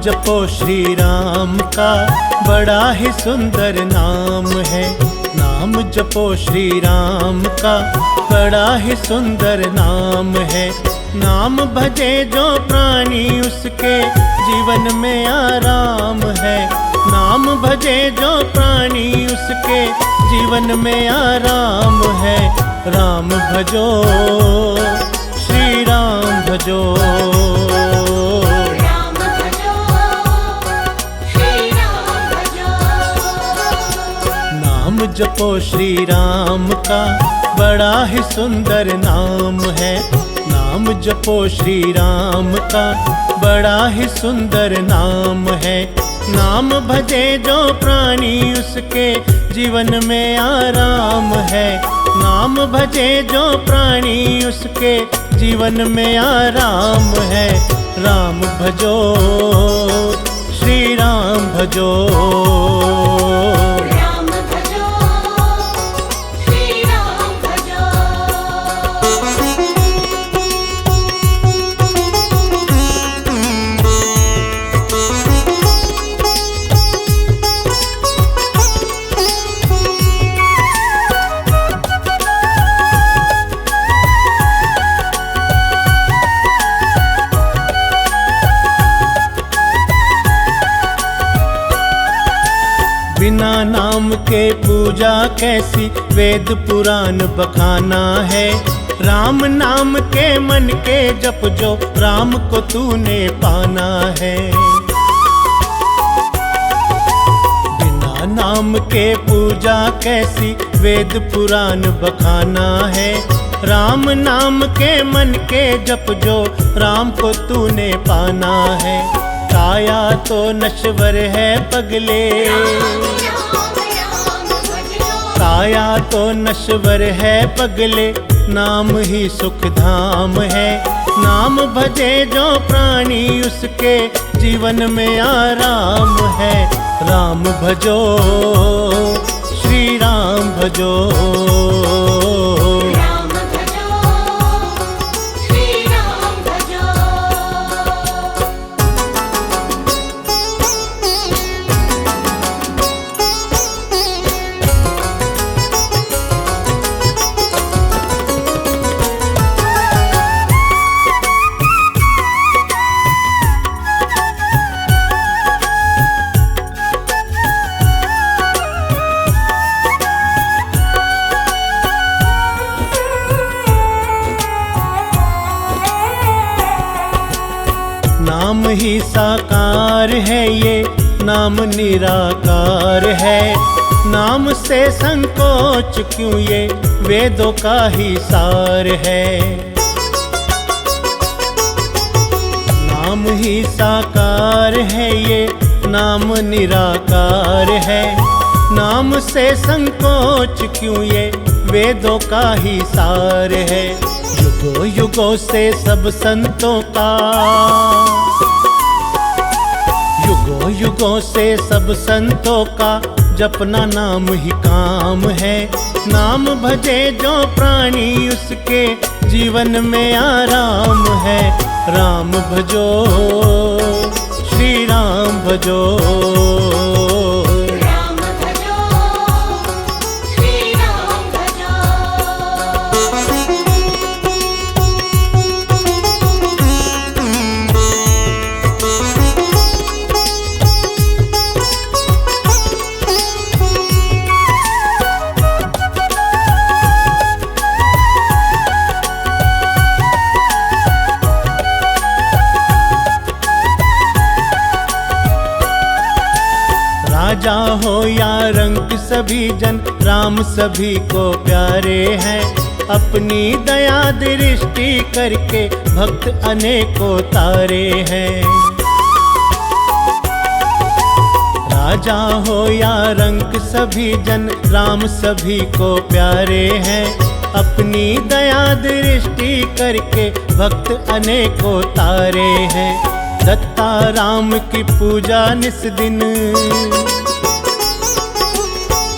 जपो श्री राम का बड़ा ही सुंदर नाम है। नाम जपो श्री राम का बड़ा ही सुंदर नाम है। नाम भजे जो प्राणी उसके जीवन में आराम है। नाम भजे जो प्राणी उसके जीवन में आराम है। राम भजो श्री राम भजो। नाम जपो श्री राम का बड़ा ही सुंदर नाम है। नाम जपो श्री राम का बड़ा ही सुंदर नाम है। नाम भजे जो प्राणी उसके जीवन में आराम है। नाम भजे जो प्राणी उसके जीवन में आराम है। राम भजो श्री राम भजो। बिना नाम के पूजा कैसी, वेद पुराण बखाना है। राम नाम के मन के जप जो, राम को तूने पाना है। बिना नाम के पूजा कैसी, वेद पुराण बखाना है। राम नाम के मन के जप जो, राम को तूने पाना है। काया तो नश्वर है पगले, काया तो नश्वर है पगले, नाम ही सुख धाम है। नाम भजे जो प्राणी उसके जीवन में आराम है। राम भजो श्री राम भजो। नाम ही साकार है ये, नाम निराकार है। नाम से संकोच क्यों, ये वेदों का ही सार है। नाम ही साकार है ये, नाम निराकार है। नाम से संकोच क्यों, ये वेदों का ही सार है। युगों युगों से सब संतों का, युगों युगों से सब संतों का जपना नाम ही काम है। नाम भजे जो प्राणी उसके जीवन में आराम है। राम भजो श्री राम भजो। राजा हो या रंक सभी जन, राम सभी को प्यारे हैं। अपनी दया दृष्टि करके भक्त अनेकों तारे हैं। राजा हो या रंक सभी जन, राम सभी को प्यारे हैं। अपनी दया दृष्टि करके भक्त अनेकों तारे हैं। दत्ता राम की पूजा निस दिन,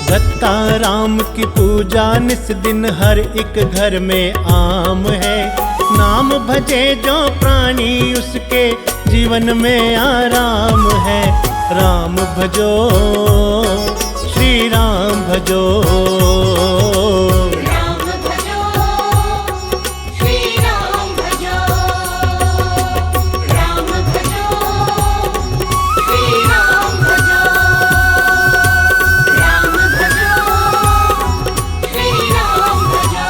दत्ता राम की पूजा निस दिन हर एक घर में आम है। नाम भजे जो प्राणी उसके जीवन में आराम भजो, श्री राम भजो। राम भजो, श्री राम भजो, राम भजो, श्री राम भजो, राम भजो, श्री राम भजो।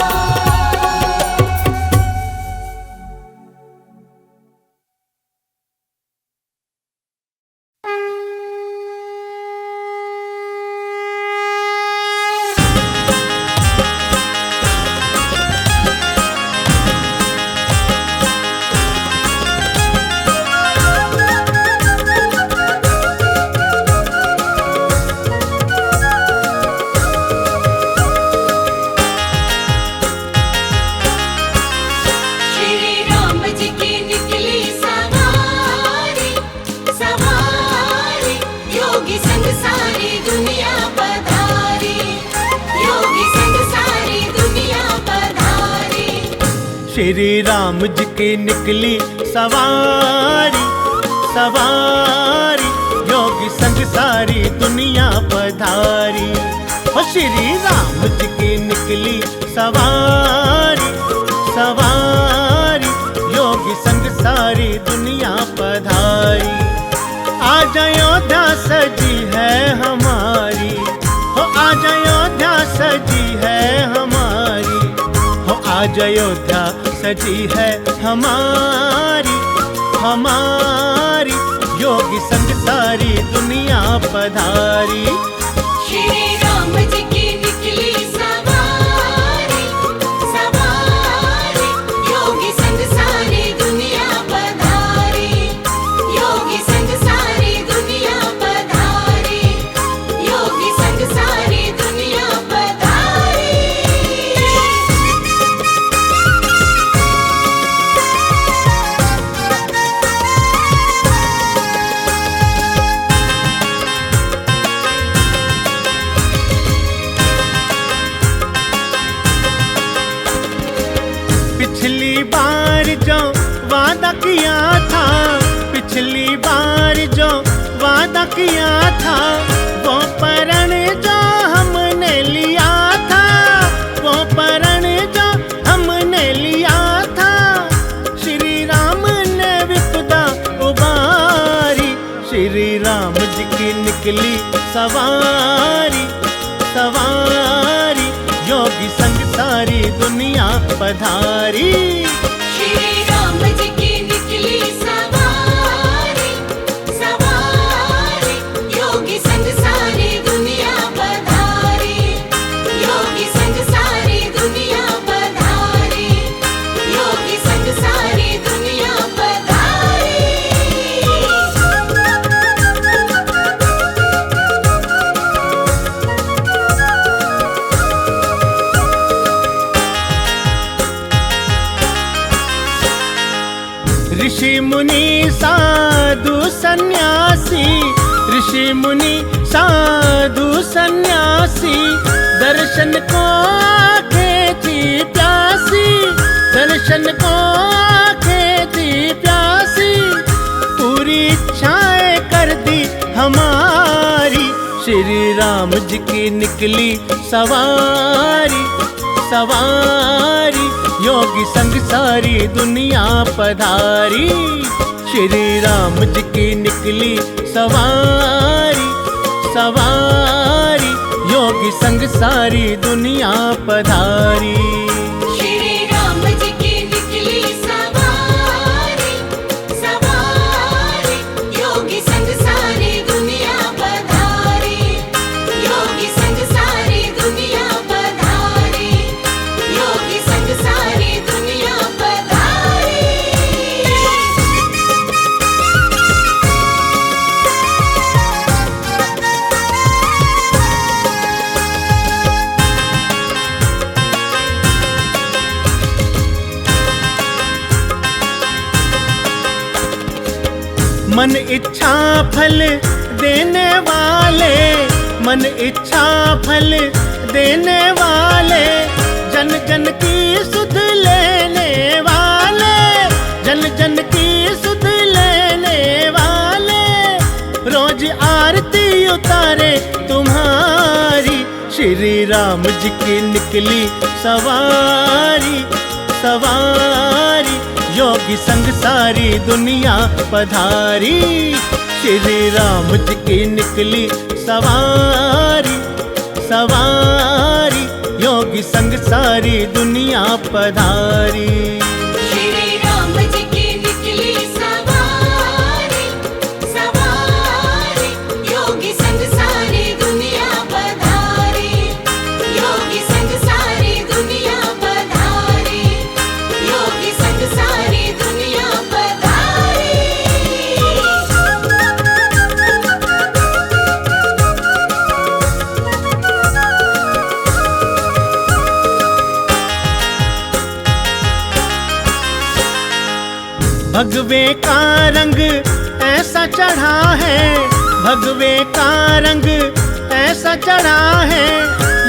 श्री राम जी की निकली सवारी, सवारी, योगी संग सारी दुनिया पधारी, योगी संग सारी दुनिया पधारी। श्री राम जी की निकली सवारी, सवारी, योगी संग सारी दुनिया पधारी। ओ श्री राम जी की निकली सवारी, सवारी, योगी संग सारी दुनिया पधारी। आज अयोध्या सजी है हमारी, हो आज अयोध्या सजी है हमारी, हो आज अयोध्या सजी है हमारी, हमारी, योगी संग सारी दुनिया पधारी। श्री राम जी की निकली सवारी, सवारी, योगी संग सारी दुनिया पधारी, योगी संग सारी दुनिया पधारी, योगी संग सारी दुनिया पधारी। पिछली बार जो वादा किया था, पिछली बार जो वादा किया था, वो प्रण जो हमने लिया था, वो प्रण जो हमने लिया था, श्री राम ने विपदा उबारी। श्री राम जी की निकली सवारी, सवारी, योगी संग सारी दुनिया पधारी। श्री राम जी की निकली सवारी, सवारी, योगी संग सारी दुनिया पधारी, योगी संग सारी दुनिया पधारी, योगी संग सारी दुनिया पधारी। ऋषि मुनि साधु सन्यासी, ऋषि मुनि साधु सन्यासी, दर्शन को आंखें थी प्यासी, दर्शन को आंखें थी प्यासी, पूरी इच्छाएं कर दी हमारी। श्री राम जी की निकली सवारी, सवारी, योगी संग सारी दुनिया पधारी। श्री राम जी की निकली सवारी, सवारी, योगी संग सारी दुनिया पधारी। श्री राम जी की निकली सवारी, सवारी, योगी संग सारी दुनिया पधारी, योगी संग सारी दुनिया पधारी, योगी संग सारी दुनिया पधारी। मन इच्छा फल देने वाले, मन इच्छा फल देने वाले, जन जन की सुध लेने वाले, जन जन की सुध लेने वाले, रोज आरती उतारे तुम्हारी। श्री राम जी की निकली सवारी, सवारी योगी संग सारी दुनिया पधारी। श्री राम जी की निकली सवारी, सवारी योगी संग सारी दुनिया पधारी। श्री राम जी की निकली सवारी, सवारी योगी संग सारी दुनिया पधारी। योगी संग सारी दुनिया पधारी। योगी संग सारी दुनिया पधारी। भगवे का रंग ऐसा चढ़ा है, भगवे का रंग ऐसा चढ़ा है।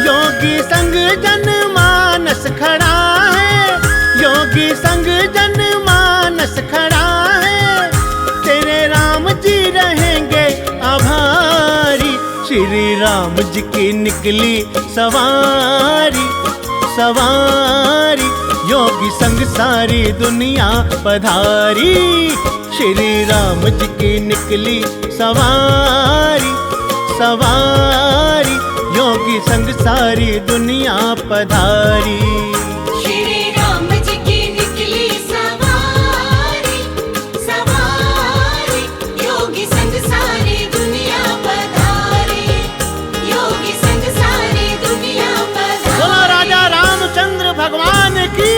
योगी संग जनमानस खड़ा है, योगी संग जनमानस खड़ा है। तेरे राम जी रहेंगे आभारी। श्री राम जी की निकली सवारी, सवारी योगी संग सारी दुनिया पधारी। श्री राम जी की निकली सवारी, सवारी योगी संग सारी दुनिया पधारी। श्री राम जी की निकली सवारी, सवारी योगी संग सारी दुनिया पधारी। योगी संग सारी दुनिया पधारी। बोलो राजा रामचंद्र भगवान की।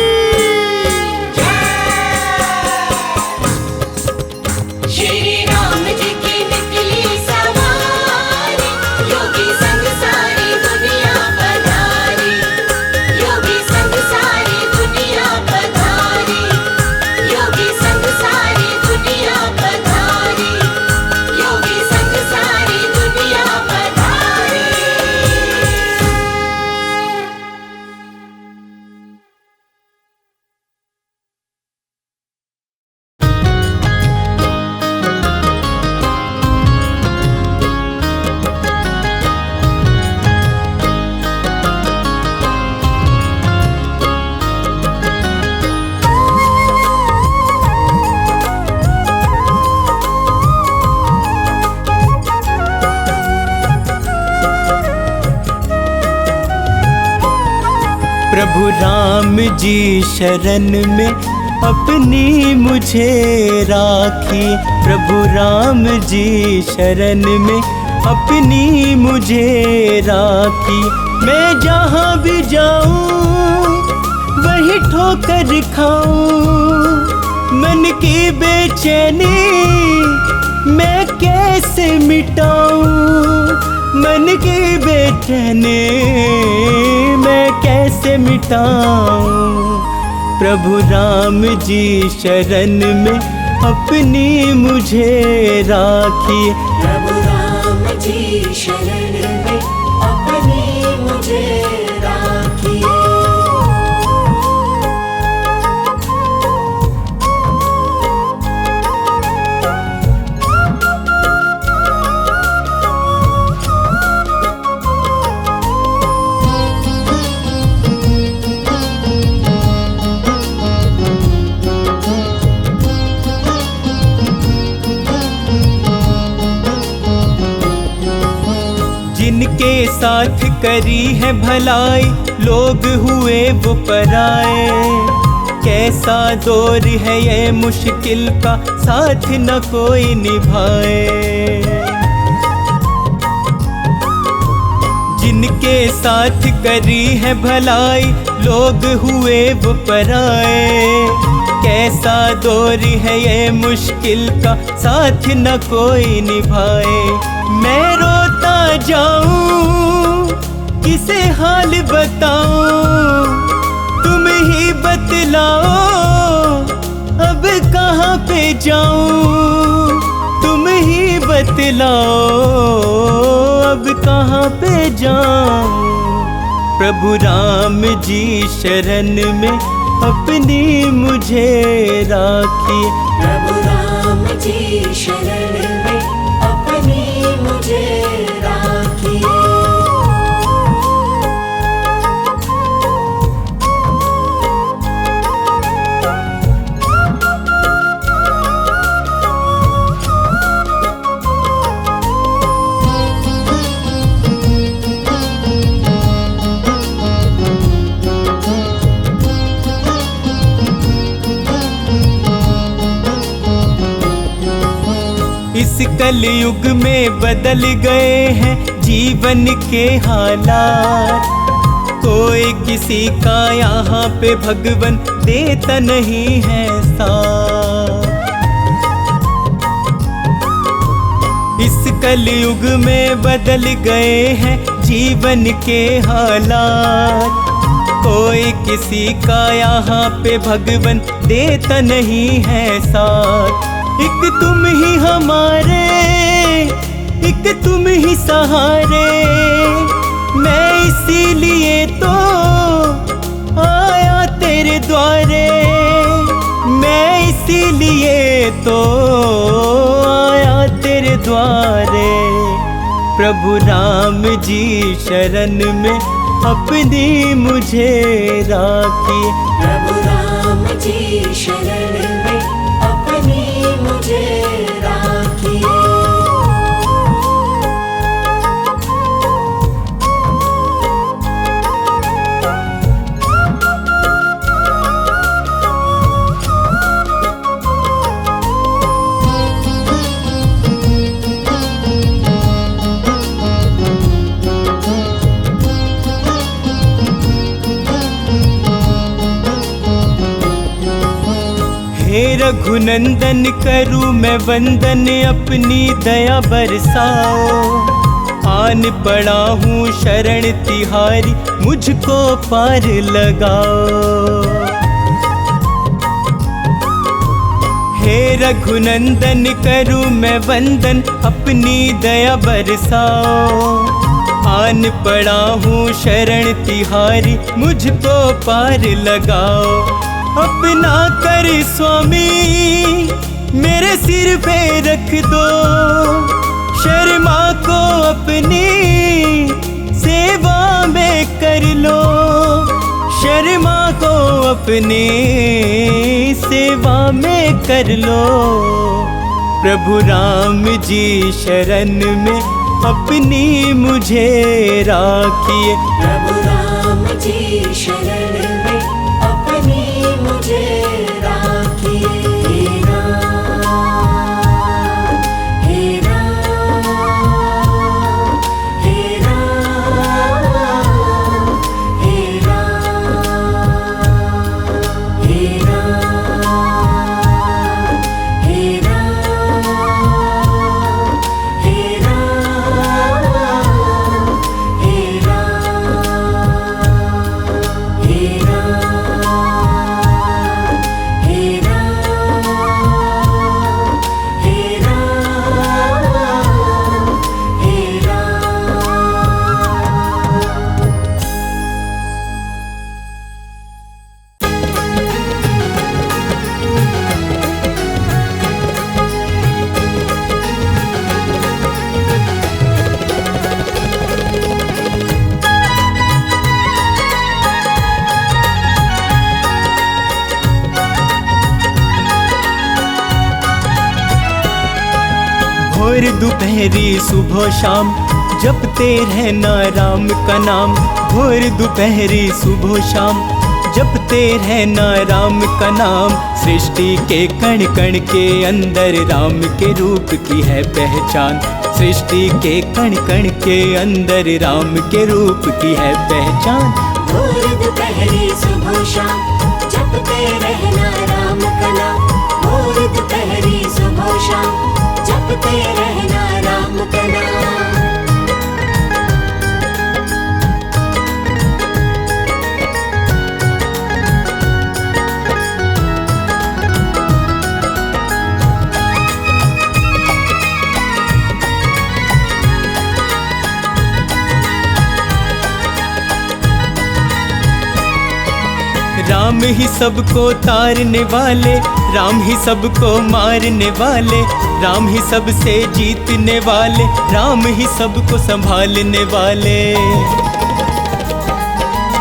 श्री राम जी की निकली सवारी, योगी संग सारी दुनिया पधारी। योगी संग सारी दुनिया पधारी। योगी संग सारी दुनिया पधारी। योगी संग सारी दुनिया पधारी। प्रभु राम जी शरण में अपनी मुझे राखी। प्रभु राम जी शरण में अपनी मुझे राखी। मैं जहाँ भी जाऊँ वही ठोकर खाऊं। मन की बेचैनी मैं कैसे मिटाऊं। मन की बेचैनी मैं कैसे मिटाऊं। प्रभु राम जी शरण में अपनी मुझे राखी। प्रभु राम जी शरण में अपनी मुझे राखी। जिनके साथ करी है भलाई लोग हुए वो पराए। कैसा दौर है ये मुश्किल का साथ न कोई निभाए। जिनके साथ करी है भलाई लोग हुए वो पराए। कैसा दौर है ये मुश्किल का साथ न कोई निभाए। मैं रोता जाऊं किसे हाल बताऊं। तुम ही बतलाओ अब कहाँ पे जाऊं। तुम ही बतलाओ अब कहाँ पे जाऊं। प्रभु राम जी शरण में अपनी मुझे राखी। प्रभु राम जी शरण में अपनी मुझे कलयुग में बदल गए हैं जीवन के हालात। कोई किसी का यहाँ पे भगवन देता नहीं है साथ। इस कलयुग में बदल गए हैं जीवन के हालात। कोई किसी का यहाँ पे भगवन देता नहीं है साथ। एक तुम ही हमारे, एक तुम ही सहारे, मैं इसीलिए तो आया तेरे द्वारे, मैं इसीलिए तो आया तेरे द्वारे। प्रभु राम जी शरण में अपनी मुझे राखिए। प्रभु राम जी शरण में अपनी मुझे राखिए। हे रघुनंदन करूँ मैं वंदन, अपनी दया बरसाओ। आन पड़ा हूँ शरण तिहारी, मुझको पार लगाओ। हे रघुनंदन करूँ मैं वंदन, अपनी दया बरसाओ। आन पड़ा हूँ शरण तिहारी, मुझको पार लगाओ। अपना कर स्वामी मेरे सिर पे रख दो, शर्मा को अपनी सेवा में कर लो, शर्मा को अपनी सेवा में कर लो। प्रभु राम जी शरण में अपनी मुझे राखिए। प्रभु राम जी शरण में अपनी मुझे राखिए। हे राम, हे राम, हे राम, हे राम, हे राम, हे राम, हे राम, हे राम, हे भोर दोपहरी सुबह शाम जपते रहना राम का नाम। भोर दोपहरी सुबह शाम जपते रहना राम का नाम। सृष्टि के कण कण के अंदर राम के रूप की है पहचान। सृष्टि के कण कण के अंदर राम के रूप की है पहचान। भोर दोपहरी सुबह शाम जपते रहना राम का नाम। भोर दोपहरी सुबह शाम जपते रहना राम का नाम। राम ही सबको तारने वाले, राम ही सबको मारने वाले, राम ही सबसे जीतने वाले, राम ही सबको संभालने वाले।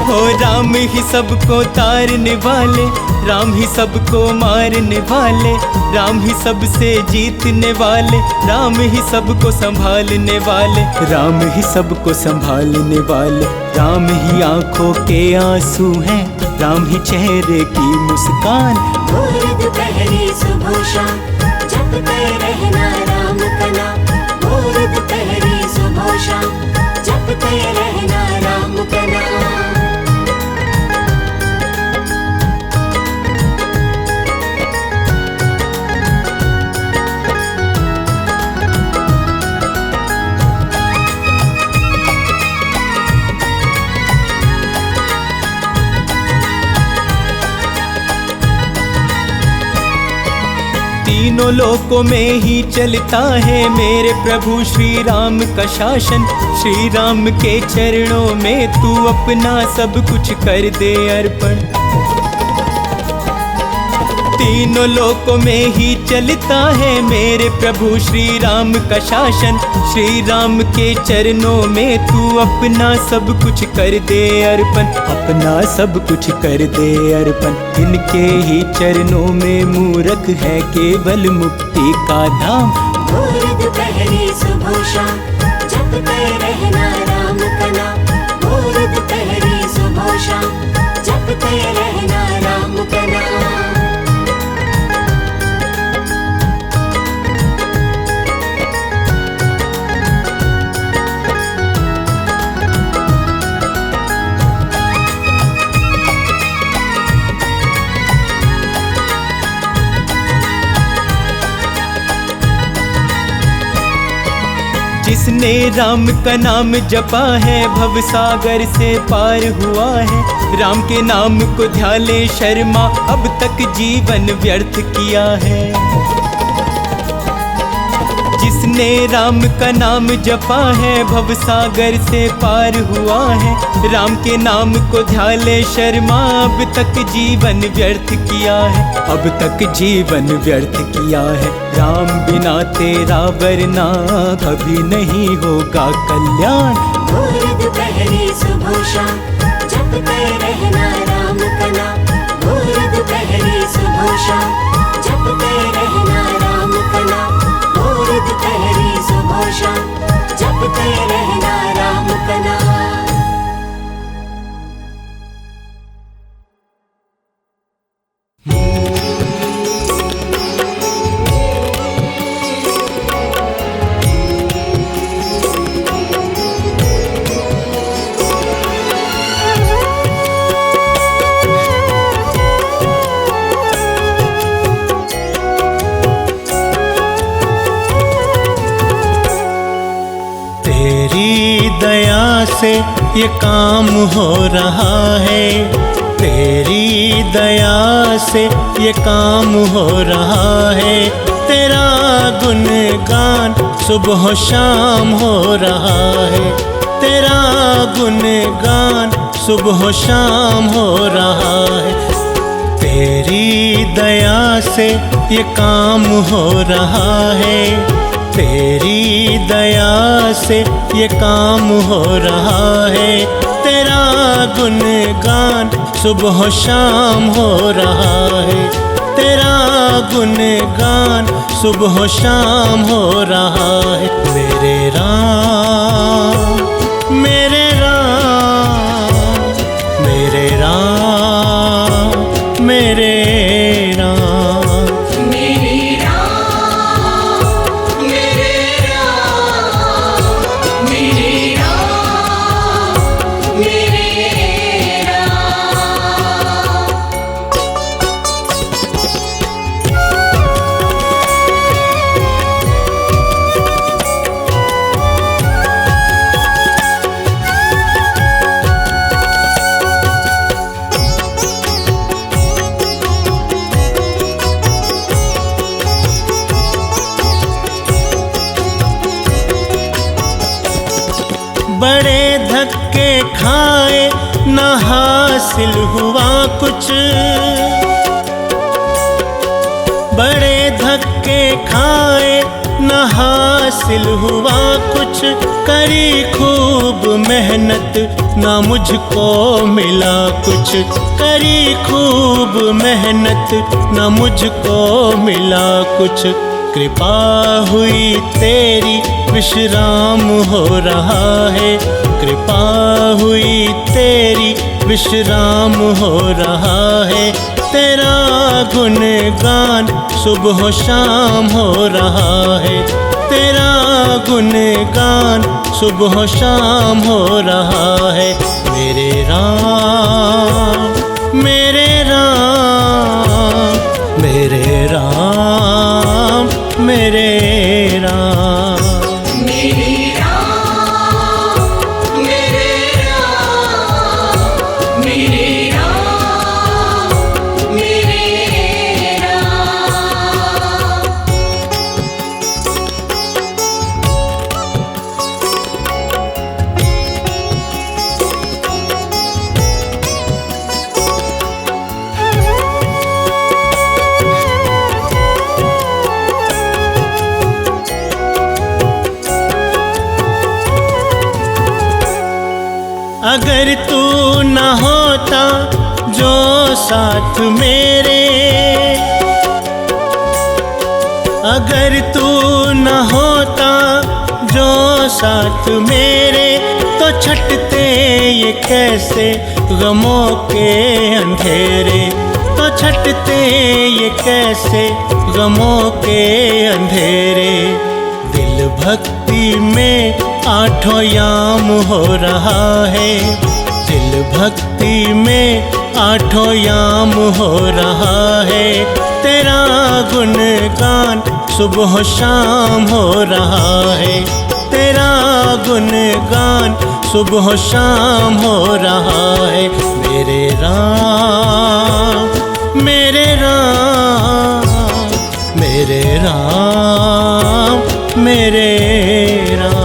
हो राम ही सबको तारने वाले, राम ही सबको मारने वाले, राम ही सबसे जीतने वाले, राम ही सबको संभालने वाले, राम ही सबको संभालने वाले। राम ही आंखों के आंसू हैं, राम ही चेहरे की मुस्कान। भोर दोपहरी सुबह शाम जपते रहना राम का नाम। तीनों लोकों में ही चलता है मेरे प्रभु श्री राम का शासन। श्री राम के चरणों में तू अपना सब कुछ कर दे अर्पण। तीनों लोकों में ही चलता है मेरे प्रभु श्री राम का शासन। श्री राम के चरणों में तू अपना सब कुछ कर दे अर्पण। अपना सब कुछ कर दे अर्पण। इनके ही चरणों में मूरख है केवल मुक्ति का धाम। भोर दोपहरी सुबह शाम जपते रहना राम का नाम। भोर दोपहरी सुबह शाम जपते रहना राम का नाम। जिसने राम का नाम जपा है भव सागर से पार हुआ है। राम के नाम को ध्यान ले शर्मा अब तक जीवन व्यर्थ किया है। जिसने राम का नाम जपा है भव सागर से पार हुआ है। राम के नाम को ध्यान ले शर्मा अब तक जीवन व्यर्थ किया है। अब तक जीवन व्यर्थ किया है। राम बिना तेरा वरना कभी नहीं होगा कल्याण। भोर दोपहरी सुबह शाम जपते रहना राम का नाम। भोर दोपहरी सुबह शाम जपते रहना राम का नाम। भोर दोपहरी सुबह शाम जपते रहना राम का नाम। दया से ये काम हो रहा है। तेरी दया से ये काम हो रहा है। तेरा गुणगान सुबह शाम हो रहा है। तेरा गुणगान सुबह शाम हो रहा है। तेरी दया से ये काम हो रहा है। तेरी दया से ये काम हो रहा है। तेरा गुणगान सुबह शाम हो रहा है। तेरा गुणगान सुबह शाम हो रहा है। मेरे राम मेरे राम मेरे राम मेरे राम। बड़े धक्के खाए न हासिल हुआ कुछ। बड़े धक्के खाए न हासिल हुआ कुछ। करी खूब मेहनत ना मुझको मिला कुछ। करी खूब मेहनत ना मुझको मिला कुछ। कृपा हुई तेरी विश्राम हो रहा है। कृपा हुई तेरी विश्राम हो रहा है। तेरा गुणगान सुबह शाम हो रहा है। तेरा गुणगान सुबह शाम हो रहा है। मेरे राम मेरे राम मेरे राम मेरे राम। अगर तू न होता जो साथ मेरे, अगर तू न होता जो साथ मेरे, तो छटते ये कैसे गमों के अंधेरे, तो छटते ये कैसे गमों के अंधेरे। दिल भक्ति में आठों याम हो रहा है, दिल भक्ति में आठों याम हो रहा है। तेरा गुणगान सुबह शाम हो रहा है, तेरा गुणगान सुबह शाम हो रहा है। मेरे राम मेरे राम मेरे राम मेरे राम।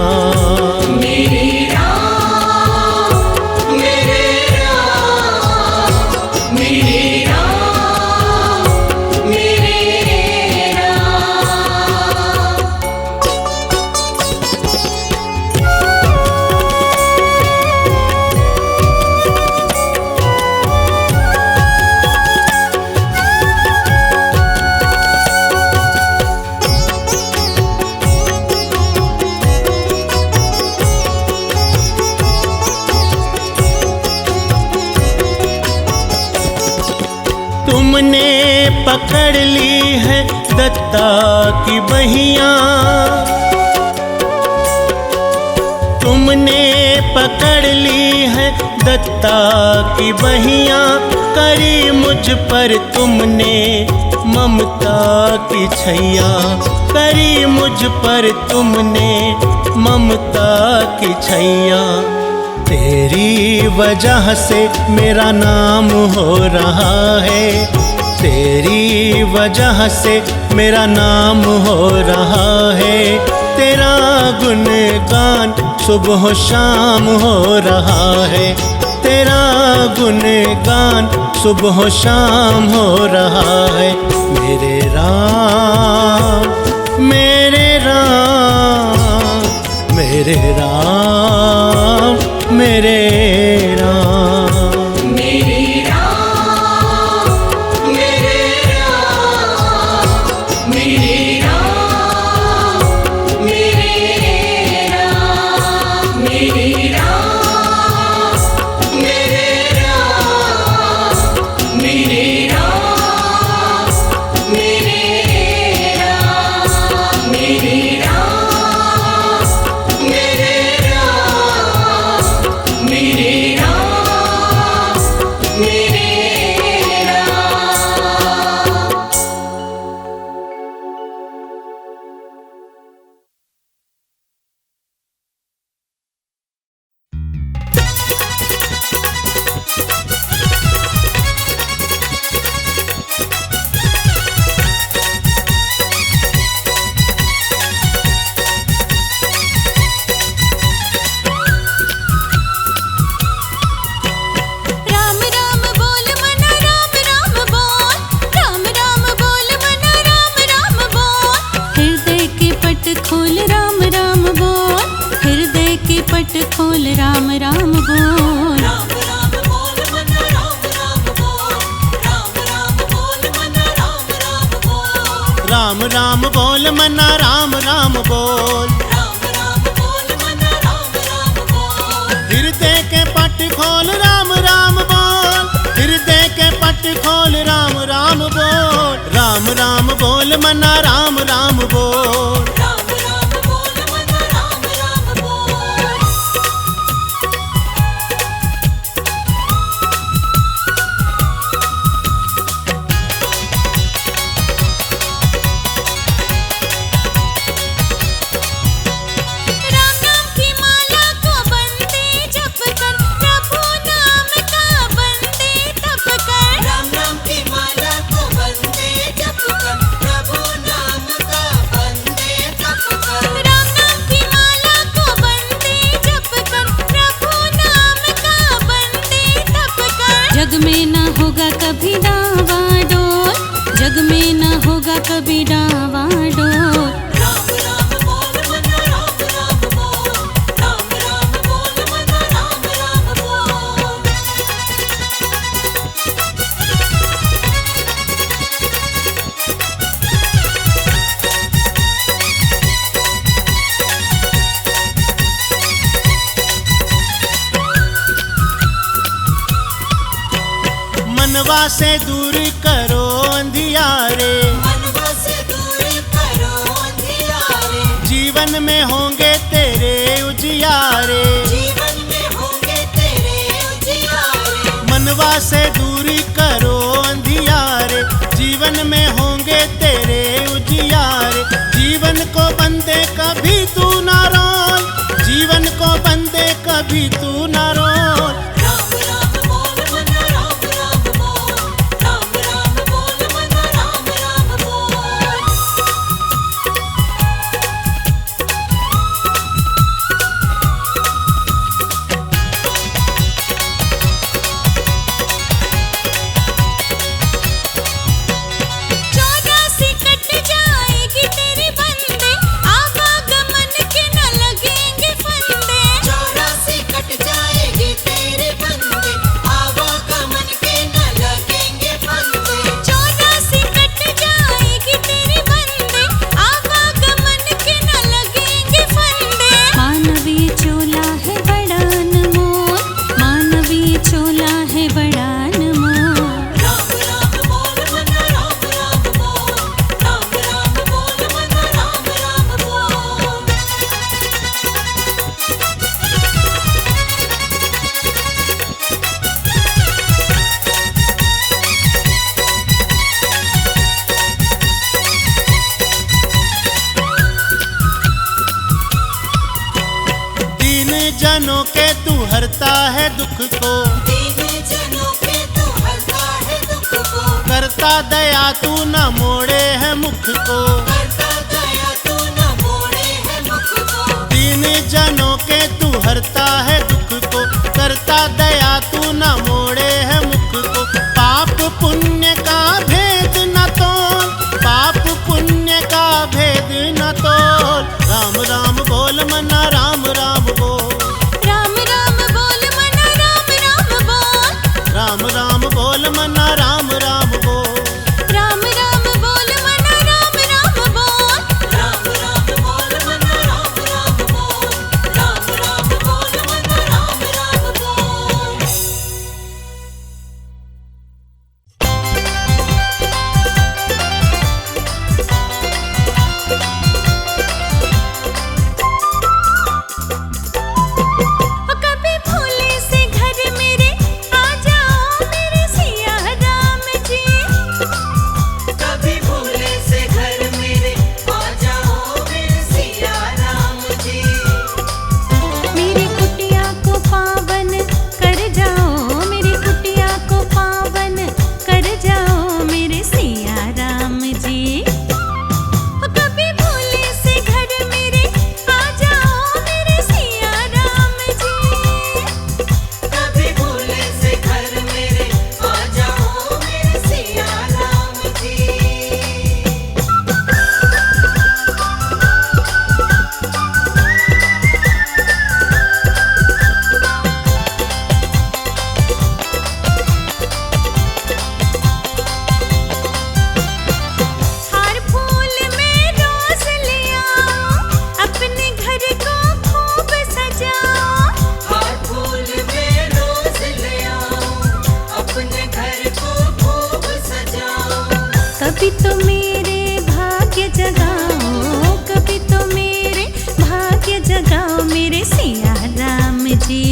मेरे राम मेरे राम मेरे राम मेरे राम। तुमने पकड़ ली है दत्ता की बहियां, तुमने पकड़ ली है दत्ता की बहियां। करी मुझ पर तुमने ममता की छैया, करी मुझ पर तुमने ममता की छैया। तेरी वजह से मेरा नाम हो रहा है, तेरी वजह से मेरा नाम हो रहा है। तेरा गुणगान सुबह शाम हो रहा है, तेरा गुणगान सुबह शाम हो रहा है। मेरे राम मेरे राम मेरे राम मेरे राम। मेरे राम मेरे राम मेरे राम मेरे राम। मेरे राम मेरे राम मेरे राम मेरे राम। मेरे राम मेरे राम मेरे राम मेरे राम। राम राम बोल मना राम राम बोल, राम राम बोल मना राम राम बोल। हृदय के पट खोल राम राम बोल, हृदय के पट खोल राम राम बोल। राम राम बोल मना राम राम बोल, राम राम बोल मना राम राम बोल। राम राम बोल मना राम राम बोल, राम राम बोल मना राम राम बोल। हृदय के पट खोल राम राम बोल, हृदय के पट खोल राम राम बोल। राम राम बोल मना राम राम बोल। राम राम बोल मना राम राम बोल। राम नाम की माला को बंदे जप कर, प्रभु नाम का बंदे तप कर। राम नाम की माला को बंदे जप कर, प्रभु नाम का बंदे तप कर। राम नाम की माला को बंदे जप कर, प्रभु नाम का बंदे तप कर। जग में न होगा कभी डावा डोल, जग में न होगा कभी डावा डोल। राम राम बोल मना राम राम बोल, राम राम बोल मना राम राम बोल। मनवा से दूर करो अंधियारे, मनवा से दूर करो अंधियारे, जीवन में होंगे तेरे उजियारे। जीवन में होंगे तेरे उजियारे। मनवा से दूर करो अंधियारे, जीवन में होंगे तेरे उजियारे। जीवन को बंदे कभी तू ना रोल, जीवन को बंदे कभी तू ना रोल। राम राम बोल मन राम राम बोल, राम राम बोल मन राम राम बोल। चौरासी कट जाएगी तेरी बंदे, आवागमन के न लगेंगे फंदे। 84 कट जाएगी तेरे बंदे, आवागमन के न लगेंगे फंदे। 84 कट जाएगी तेरी बंदे, आवागमन के न लगेंगे फंदे। मानवीय चोला है बड़ा अनमोल, मानवीय चोला है बड़ा अनमोल। राम राम बोल मन राम राम बोल, राम राम बोल मन राम राम बोल। दीन जनों के तू हरता है दुख को, दीन जनों के तू हरता है दुख को, करता दया तू न मोड़े है मुख को। करता दया तू न मोड़े है मुख को। दीन जनों के तू हरता है दुख को, करता दया तू न मोड़े है मुख को। पाप पुण्य का भेद न तोल, पाप पुण्य का भेद न तोल। राम राम बोल मना राम राम बोल, राम राम बोल मन राम राम बोल, राम राम बोल मना राम राम बोल। राम राम बोल मन राम राम बोल। राम राम बोल मन राम राम बोल, राम राम बोल मन राम राम बोल। कभी भोले से घर मेरे आ जाओ मेरे सिया राम जी। कभी भूले से घर मेरे आ जाओ मेरे सिया राम जी। मेरी कुटिया को पावन कर जाओ, मेरी कुटिया को पावन कर जाओ मेरे सिया राम जी। कभी भोले से घर मेरे आ जाओ मेरे सिया राम जी। कभी भूले से घर मेरे आ जाओ मेरे सिया राम जी। हार फूल में रोज ले आओ, अपने घर को खूब सजाओ। हर फूल में रोज ले आओ, अपने घर को खूब सजाओ। कभी तो मेरे भाग्य जगाओ, कभी तो मेरे भाग्य जगाओ मेरे सिया राम जी।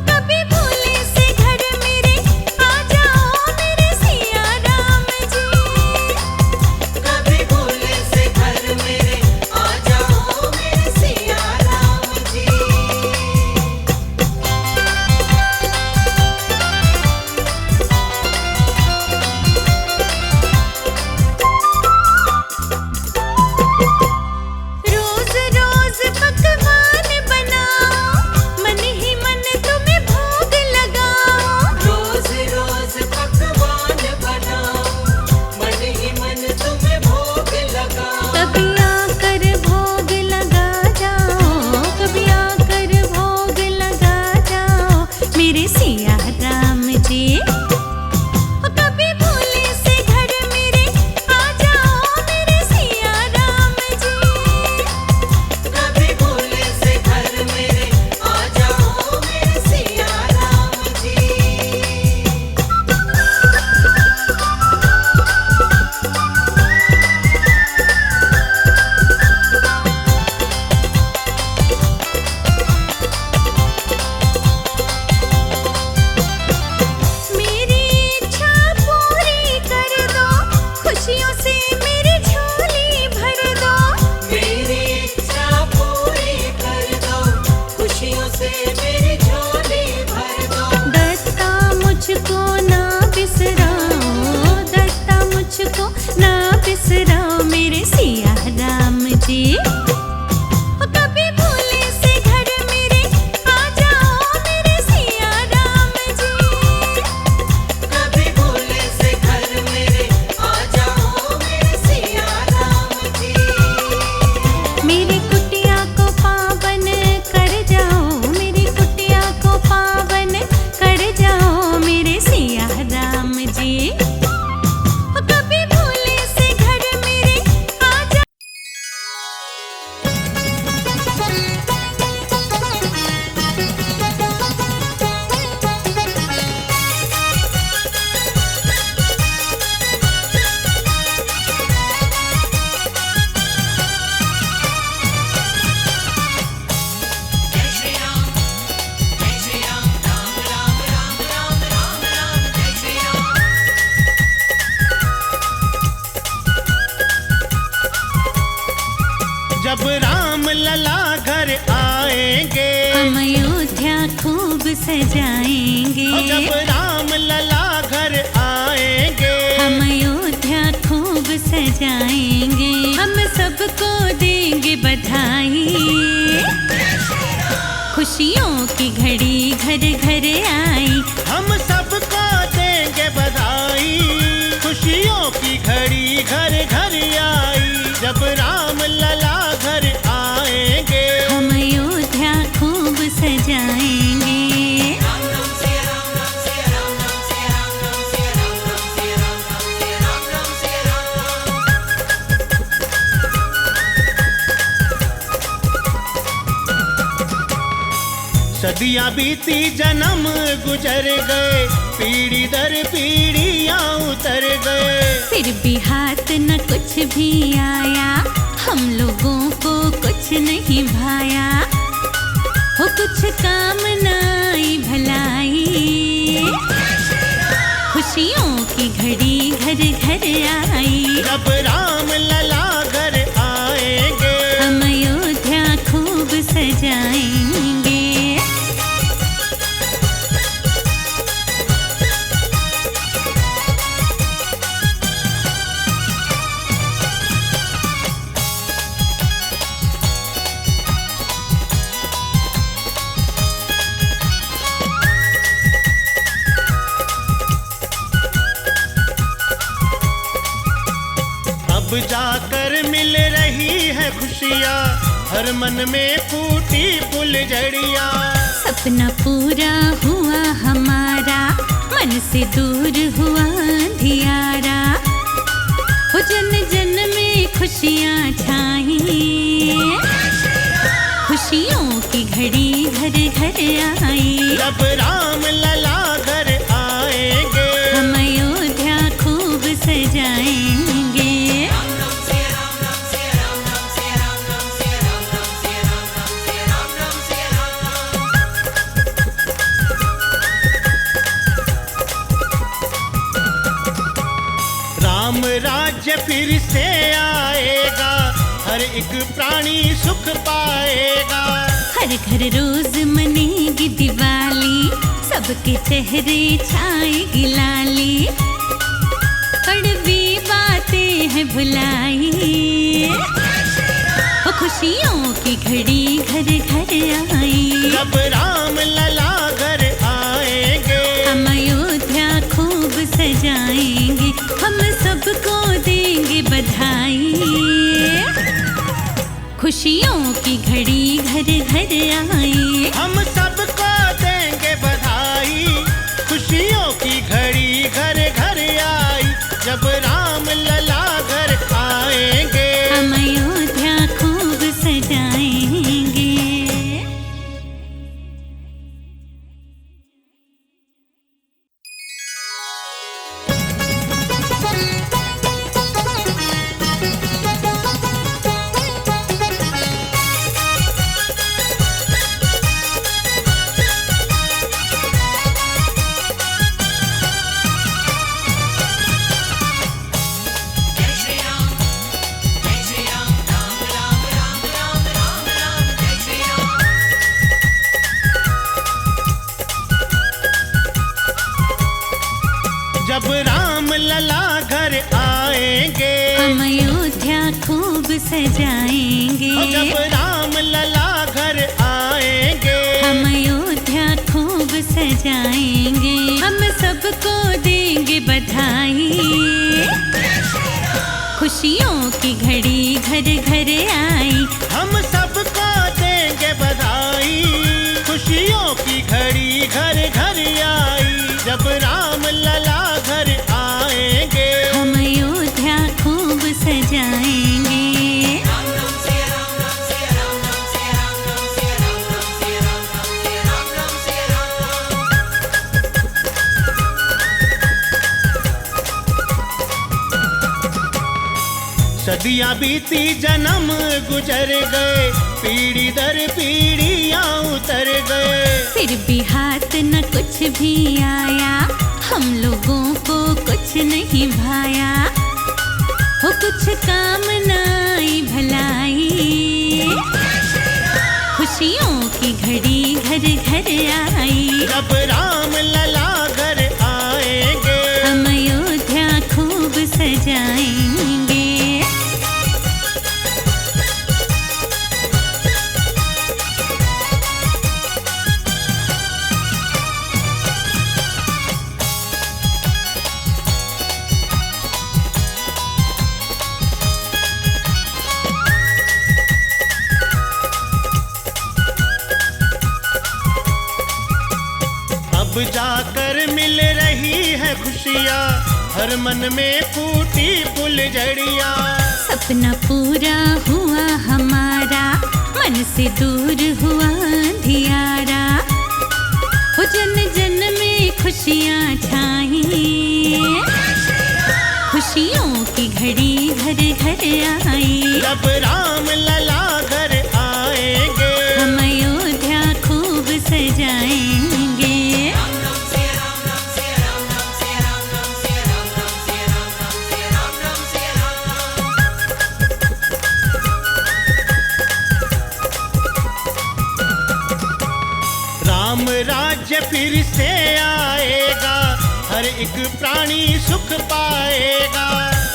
कभी भोले से घर मेरे आ जाओ मेरे सिया राम जी। कभी भूले से घर मेरे आ जाओ मेरे सिया राम जी। सजाएंगे। और जब राम लला घर आएंगे, हम अयोध्या खूब सजाएंगे। हम सबको देंगे बधाई, खुशियों की घड़ी घर घर आई। हम सबको देंगे बधाई, खुशियों की घड़ी घर घर आई। जब राम लला घर आएंगे, हम अयोध्या खूब सजाएंगे। सदियां बीती जन्म गुजर गए, पीढ़ी दर पीढ़ियां उतर गए। फिर भी हाथ न कुछ भी आया, हम लोगों को कुछ नहीं भाया। हो कुछ काम न आई भलाई, खुशियों की घड़ी घर घर आई। जब राम लला घर आएंगे, हम अयोध्या खूब सजाएंगे। अब जाकर मिल रही है खुशियाँ, हर मन में फूटी फुलझड़ियाँ। सपना पूरा हुआ हमारा, मन से दूर हुआ अंधियारा। हो जन जन में खुशियाँ छाई, खुशियों की घड़ी घर घर आई। जब राम लला घर आएंगे, हम अयोध्या खूब सजाएंगे। राम राज्य फिर से आएगा, हर एक प्राणी सुख पाएगा। हर घर रोज मनेगी दिवाली, सबके चेहरे छाएगी लाली। कड़वी बातें हैं भुलाई, वो खुशियों की घड़ी घर घर आई। जब राम लला घर आएंगे, हम अयोध्या खूब सजाएंगे। हम सबको देंगे बधाई, खुशियों की घड़ी घर घर आई। हम सबको देंगे बधाई, खुशियों की घड़ी घर घर आई। जब राम लला घर आएंगे, हम अयोध्या खूब सजाएंगे। जब राम लला घर आएंगे, हम अयोध्या खूब सजाएंगे। जब राम लला घर आएंगे, हम अयोध्या खूब सजाएंगे। हम सबको देंगे बधाई, खुशियों की घड़ी घर घर आई। हम सबको देंगे बधाई, खुशियों की घड़ी घर घर आई। जब राम लला घर आएंगे, हम अयोध्या खूब सजाएंगे। सदियां बीती जन्म गुजर गए, पीढ़ी दर पीढ़ियां उतर गए। फिर भी हाथ न कुछ भी आया, हम लोगों को कुछ नहीं भाया। हो कुछ काम न आई भलाई, खुशियों की घड़ी घर घर आई। जब अब जाकर मिल रही है खुशियाँ, हर मन में फूटी फुलझड़ियाँ। सपना पूरा हुआ हमारा, मन से दूर हुआ अंधियारा। वो जन जन में खुशियाँ छाई, खुशियों की घड़ी घर घर आई। जब राम लला घर आएंगे, हम अयोध्या खूब सजाएंगे। राम राज्य फिर से आएगा, हर एक प्राणी सुख पाएगा।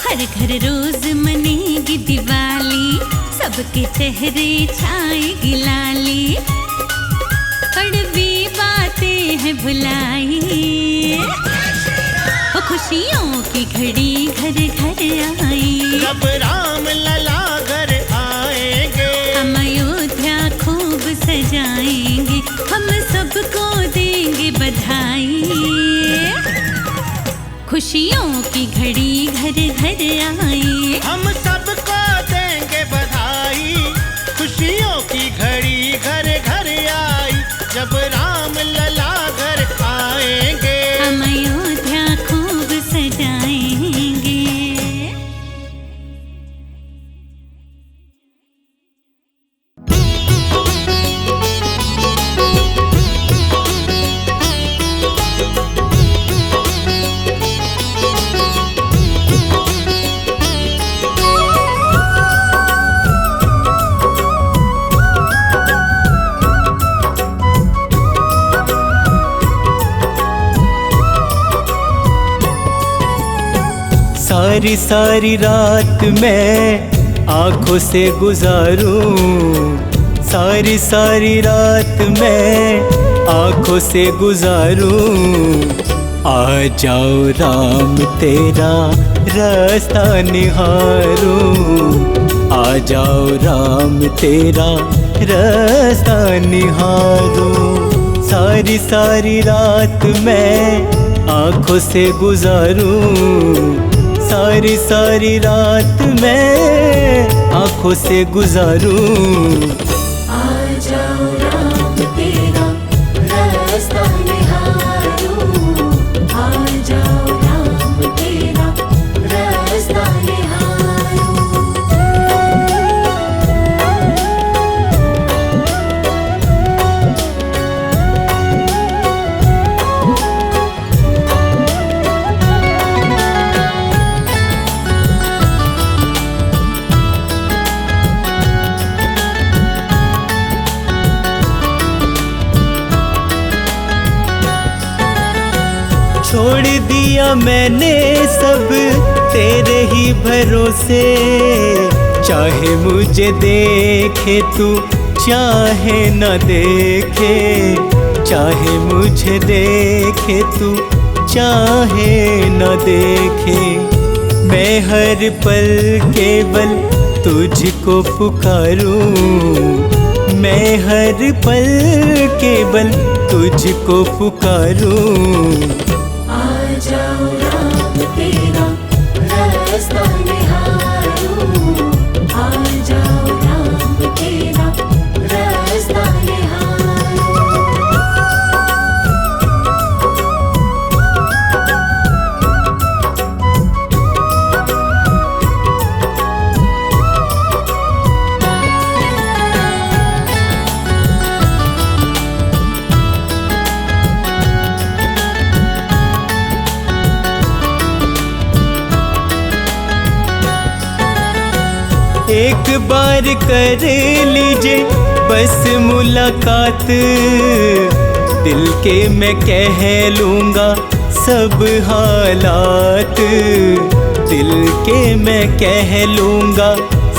हर घर रोज मनेगी दिवाली, सबके चेहरे छाएगी लाली। कड़वी बातें हैं भुलाई, वो खुशियों की घड़ी घर घर आई। जब राम लला घर आएंगे, हम अयोध्या खूब सजाएंगे, हम सबको देंगे बधाई। खुशियों की घड़ी घर घर आई, हम सबको देंगे बधाई। खुशियों की घड़ी घर घर आई, जब राम लला घर आएंगे। हम अयोध्या खूब सजाएंगे। सारी सारी रात मैं आंखों से गुजारूं, सारी सारी रात मैं आंखों से गुजारूं। आ जाओ राम तेरा रास्ता निहारूं, आ जाओ राम तेरा रास्ता निहारूं। सारी सारी रात मैं आंखों से गुजारूं, सारी सारी रात मैं आंखों से गुजारूं। आ जाओ राम तेरा रास्ता निहारूं, आ जाओ राम तेरा रास्ता निहारूं। छोड़ दिया मैंने सब तेरे ही भरोसे, चाहे मुझे देखे तू चाहे न देखे, चाहे मुझे देखे तू चाहे न देखे। मैं हर पल केवल तुझको पुकारूं, मैं हर पल केवल तुझको पुकारूं। आ जाओ राम तेरा रास्ता निहारूं, आ जाओ राम तेरा रास्ता निहारूं। एक बार कर लीजिए बस मुलाकात, दिल के मैं कह लूँगा सब हालात, दिल के मैं कह लूँगा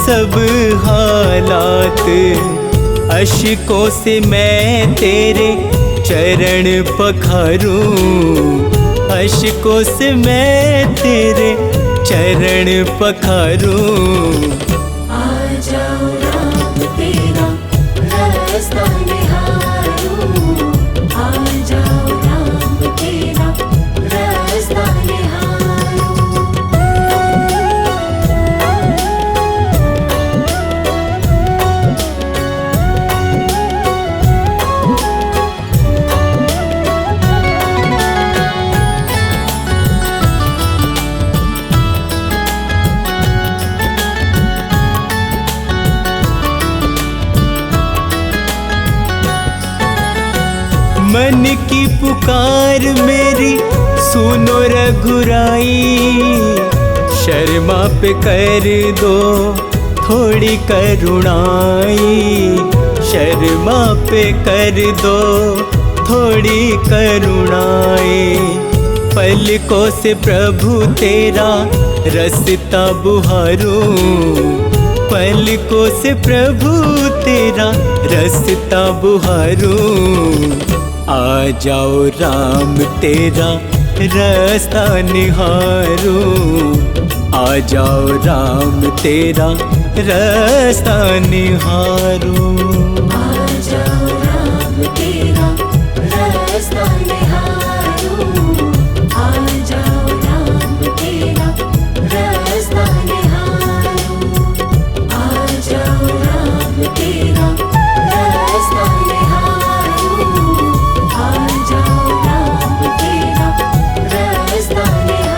सब हालात। अश्कों से मैं तेरे चरण पखारूं, अश्कों से मैं तेरे चरण पखारूं। आ जाओ राम तेरा रास्ता निहारूं, आ जाओ राम मन की पुकार मेरी सुनो रघुराई, शर्मा पे कर दो थोड़ी करुणाई, शर्मा पे कर दो थोड़ी करुणाई। पलकों से प्रभु तेरा रसता बुहारूं, पलकों से प्रभु तेरा रसता बुहारूं। आ जाओ राम तेरा रास्ता निहारूं, आ जाओ राम तेरा रास्ता निहारूं। आ जाओ राम तेरा रास्ता निहारूं, आ जाओ राम तेरा रास्ता निहारूं, आ जाओ राम तेरा रास्ता निहारूं, आ जाओ राम तेरा रास्ता निहारूं।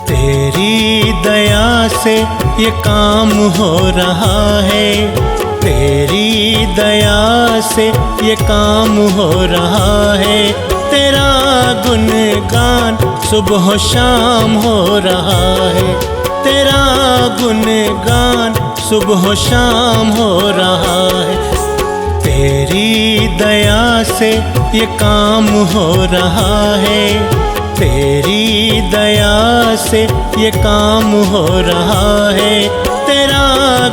तेरी दया से ये काम हो रहा है, तेरी दया से ये काम हो रहा है। तेरा गुणगान सुबह शाम हो रहा है, तेरा गुणगान सुबह शाम हो रहा है। तेरी दया से ये काम हो रहा है, तेरी दया से ये काम हो रहा है। तेरा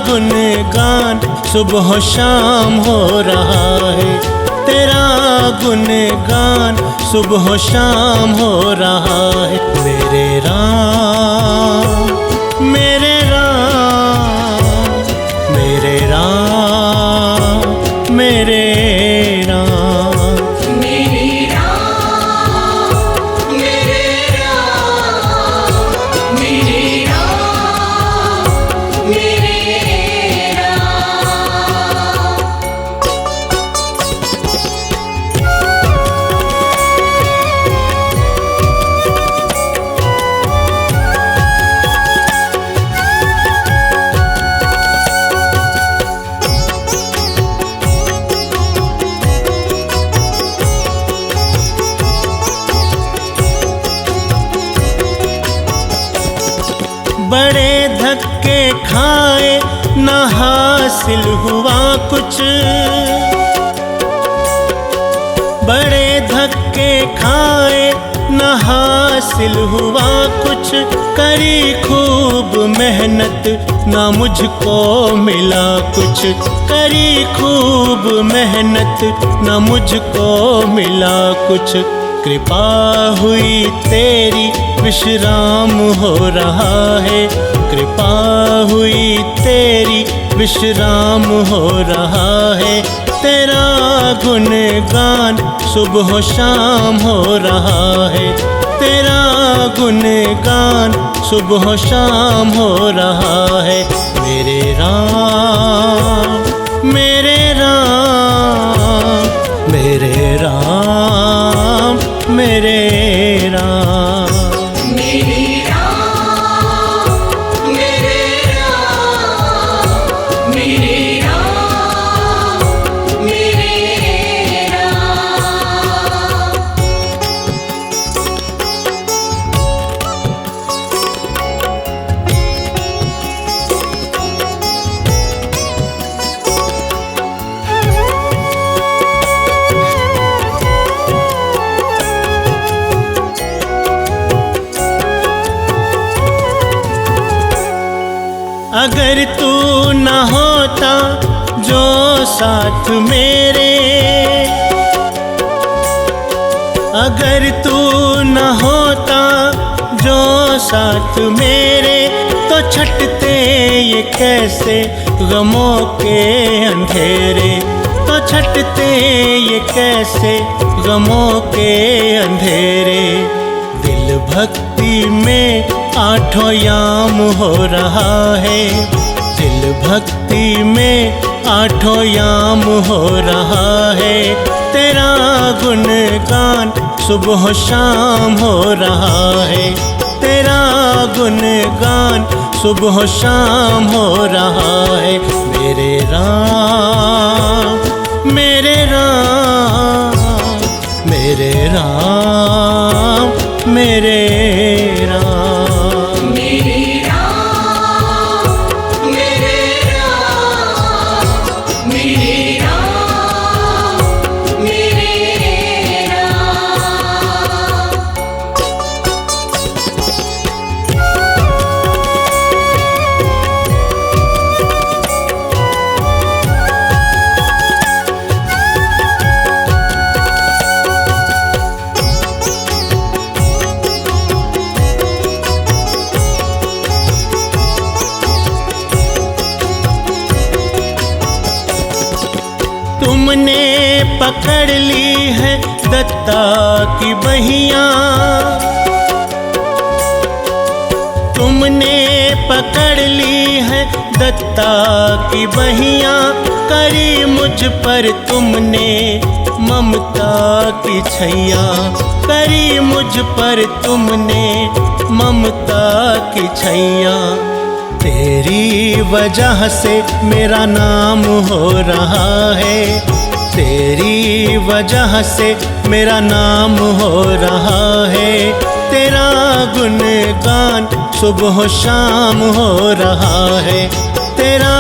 गुणगान सुबह शाम हो रहा है, तेरा गुणगान सुबह शाम हो रहा है। मेरे राम मेरे राम मेरे राम मेरे राम। बड़े धक्के खाए न हासिल हुआ कुछ, बड़े धक्के खाए न हासिल हुआ कुछ। करी खूब मेहनत ना मुझको मिला कुछ, करी खूब मेहनत ना मुझको मिला कुछ। कृपा हुई तेरी विश्राम हो रहा है, कृपा हुई तेरी विश्राम हो रहा है। तेरा गुणगान सुबह शाम हो रहा है, तेरा गुणगान सुबह शाम हो रहा है। मेरे राम मेरे राम मेरे राम मेरे राम। अगर तू न होता जो साथ मेरे, अगर तू न होता जो साथ मेरे, तो छटते ये कैसे गमों के अंधेरे, तो छटते ये कैसे गमों के अंधेरे, दिल भक्ति में आठों याम हो रहा है, दिल भक्ति में आठों याम हो रहा है। तेरा गुणगान सुबह शाम हो रहा है, तेरा गुणगान सुबह शाम हो रहा है। मेरे राम मेरे राम मेरे राम मेरे राम मेरे राम मेरे राम मेरे राम मेरे राम। तुमने पकड़ ली है दत्ता की बहियां, तुमने पकड़ ली है दत्ता की बहियां, करी मुझ पर तुमने ममता की छैया, करी मुझ पर तुमने ममता की छैया। तेरी वजह से मेरा नाम हो रहा है, तेरी वजह से मेरा नाम हो रहा है। तेरा गुणगान सुबह शाम हो रहा है, तेरा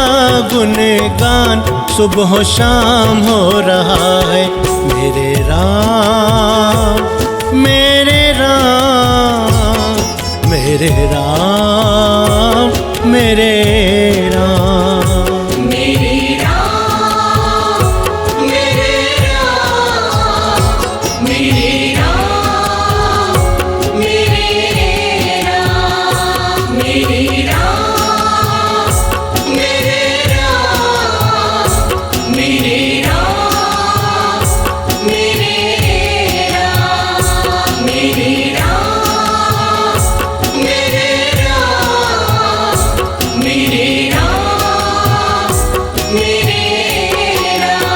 गुणगान सुबह शाम हो रहा है। मेरे राम मेरे राम मेरे राम मेरे राम मेरे राम मेरे राम मेरे राम मेरे राम मेरे राम मेरे राम मेरे राम मेरे राम मेरे राम मेरे राम मेरे राम मेरे राम।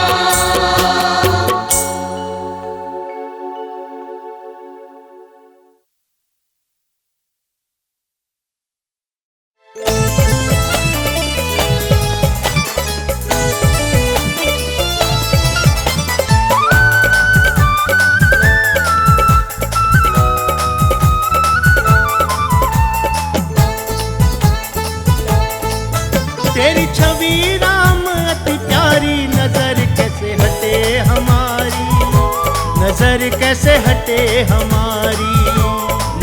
तेरी छवि राम अति प्यारी, नजर कैसे हटे हमारी, नजर कैसे हटे हमारी।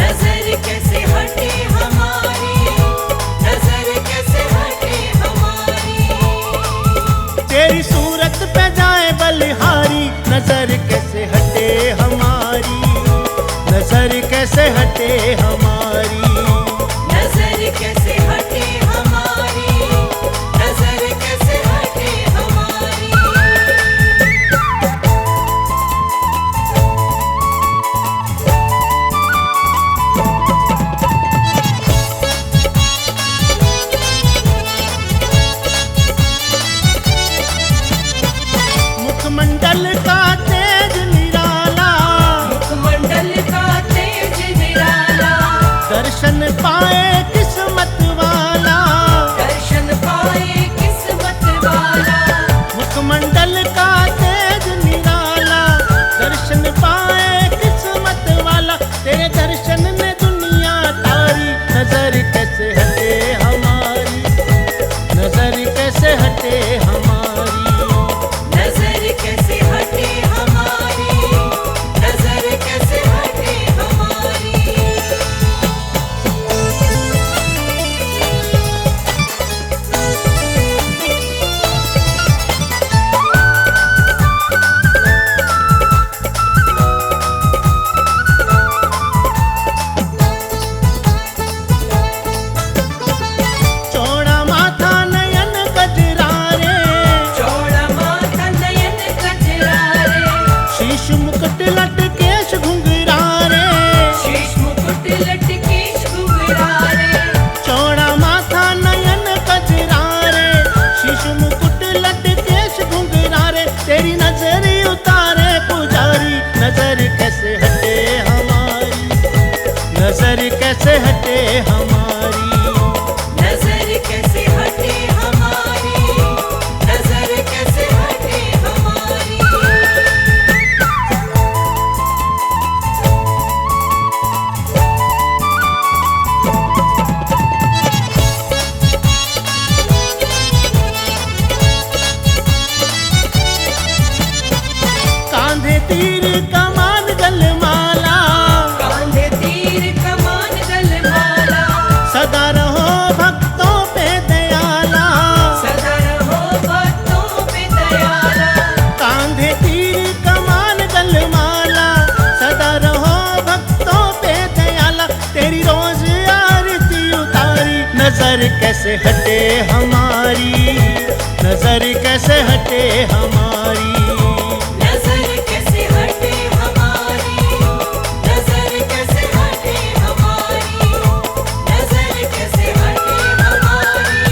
नजर कैसे हटे हमारी, नजर कैसे हटे हमारी। तेरी सूरत पे जाए बलिहारी, नजर कैसे हटे हमारी, नजर कैसे हटे हमारी। नजर कैसे हटे हमारी, नजर कैसे हटे हमारी। मुखमंडल का तेज निराला, मुखमंडल का तेज निराला, दर्शन पाए किस्मत वाला, दर्शन पाए किस्मत वाला। मुखमंडल का तेज निराला, दर्शन पाए किस्मत वाला। तेरे दर्शन ने दुनिया तारी, नजर कैसे हटे हमारी, नजर कैसे हटे हमारी। नजर कैसे हटे हमारी, नजर कैसे हटे हमारी। कैसे हटे हमारी, नजर कैसे हटे हमारी। नजर कैसे हटे हमारी, नजर कैसे हटे हमारी, नजर कैसे हटे हमारी,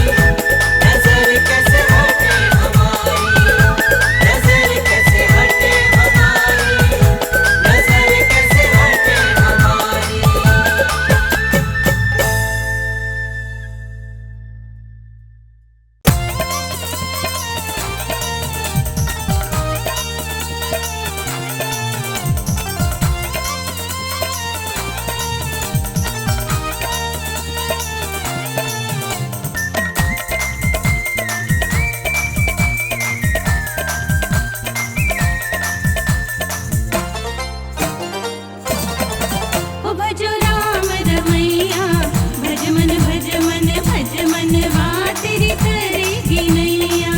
नजर कैसे हटे हमारी, नजर कैसे हटे हमारी, नजर कैसे हटे हमारी। ओ भजो राम रमैया, भज मन भज मन भज मन वा तेरी करेगी नैया।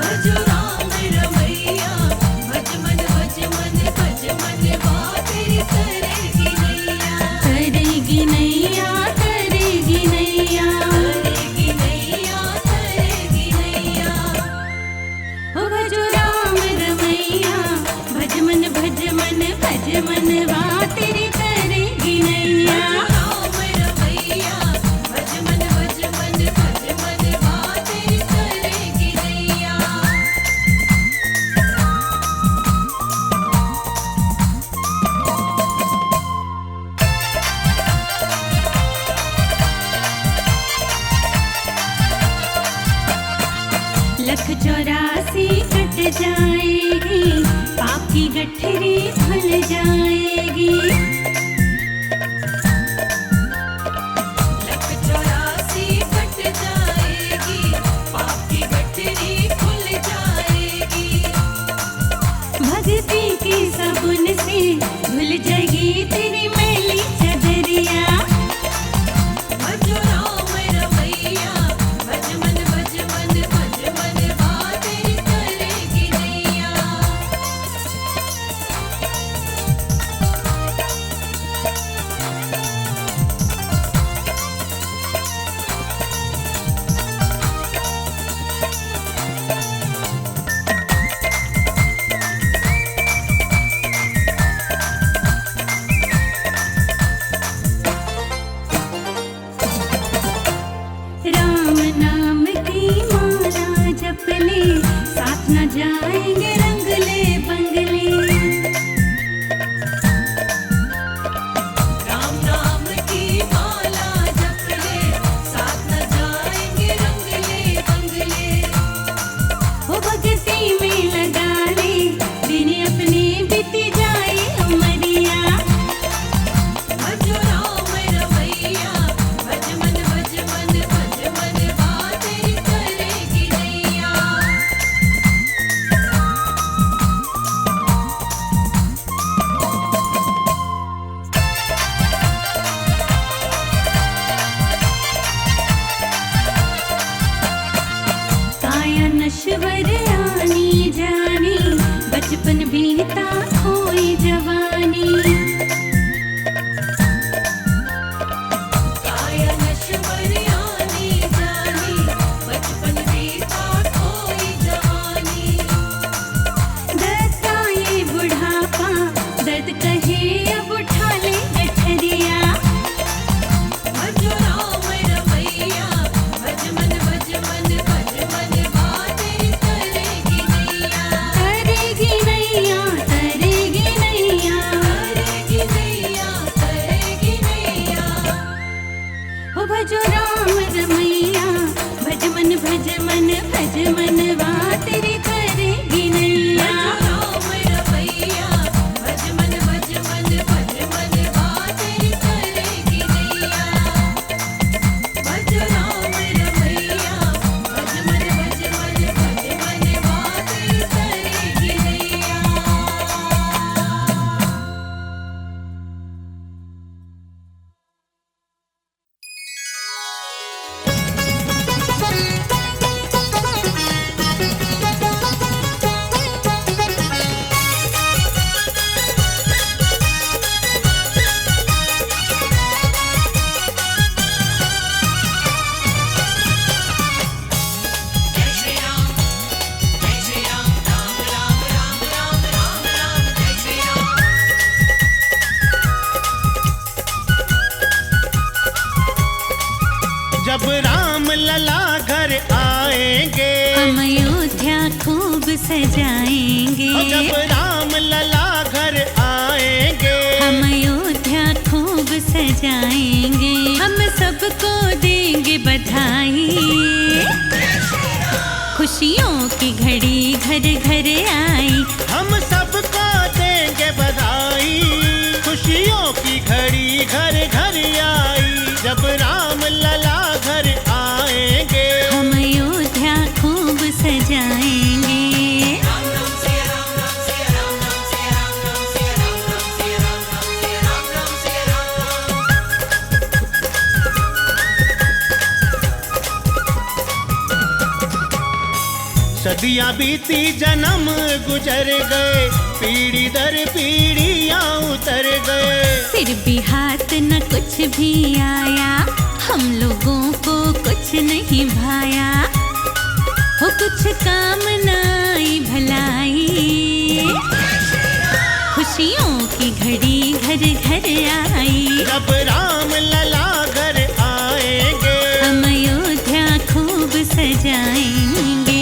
भजो राम रमैया, भज मन भज मन भज मन वा तेरी करेगी नैया। करेगी नैया, करेगी नैया, करेगी नैया, करेगी नैया। ओ भजो राम रमैया, भज मन भज मन भज मन वा तेरी करेगी नैया। राम रमैया, भज मन भज मन भज मन वा तेरी करेगी नैया। लख 84 कट जाएगी, पाप की गठरी खुल जाएगी। लख 84 कट जाएगी, पाप की गठरी खुल जाएगी। भक्ति की साबुन से धुल जाएगी तेरी मैली चदरिया। भजो राम रमैया, भज मन भज मन भज मन वा तेरी करेगी नैया। सजाएंगे। जब राम लला घर आएंगे हम अयोध्या खूब सजाएंगे। हम सबको देंगे बधाई। खुशियों की घड़ी घर घर आई। हम सबको देंगे बधाई। खुशियों की घड़ी घर घर आई। जब राम लला घर आएंगे हम अयोध्या खूब सजाएंगे। सदियां बीती जन्म गुजर गए, पीढ़ी दर पीढ़ियां उतर गए। फिर भी हाथ न कुछ भी आया, हम लोगों को कुछ नहीं भाया। हो कुछ काम न आई भलाई। खुशियों की घड़ी घर घर आई। जब राम लला घर आएंगे हम अयोध्या खूब सजाएंगे।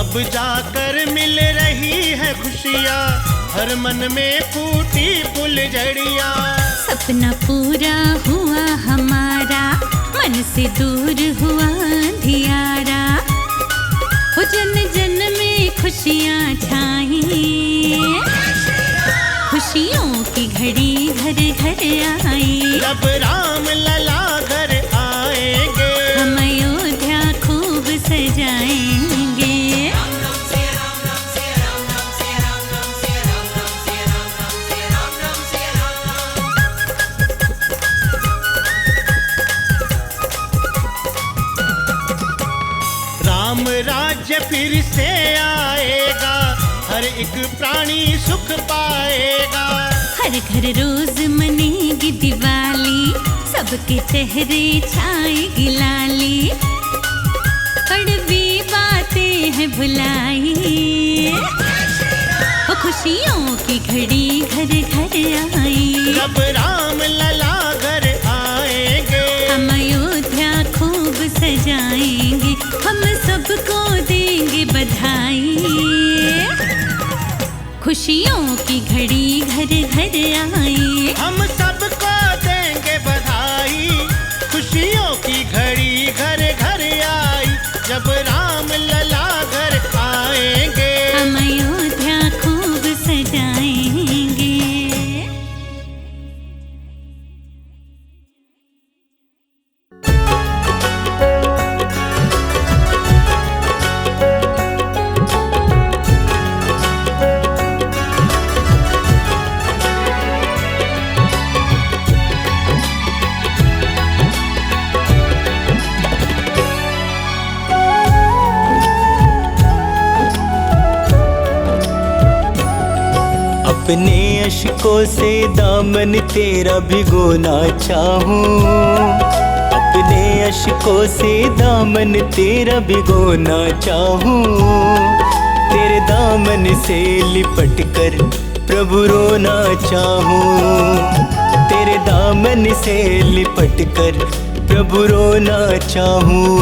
अब जाकर मिल रही है खुशियाँ, हर मन में फूटी फुलझड़ियाँ। सपना पूरा हुआ हमारा, मन से दूर हुआ अंधियारा। हो जन जन में खुशियाँ छाई। खुशियों की घड़ी घर घर आई। जब राम लला घर आएंगे हम अयोध्या खूब सजाएंगे। राम राज्य फिर से आएगा, हर एक प्राणी सुख पाएगा। हर घर रोज मनेगी दिवाली, सबके चेहरे छाएगी लाली। कड़वी बातें हैं भुलाई। वो खुशियों की घड़ी घर घर आई। जब राम लला घर आएंगे हम अयोध्या खूब सजाएंगे। हम सबको देंगे बधाई। खुशियों की घड़ी घर घर आई। हम सबको देंगे बधाई। खुशियों की घड़ी घर घर आई। जब राम लला घर आएंगे हम अयोध्या खूब सजाएंगे। अपने अश्कों से दामन तेरा भिगोना चाहूं। अपने अश्कों से दामन तेरा भिगोना चाहूं। तेरे दामन से लिपट कर प्रभु रोना चाहूं। तेरे दामन से लिपट कर प्रभु रोना चाहूं।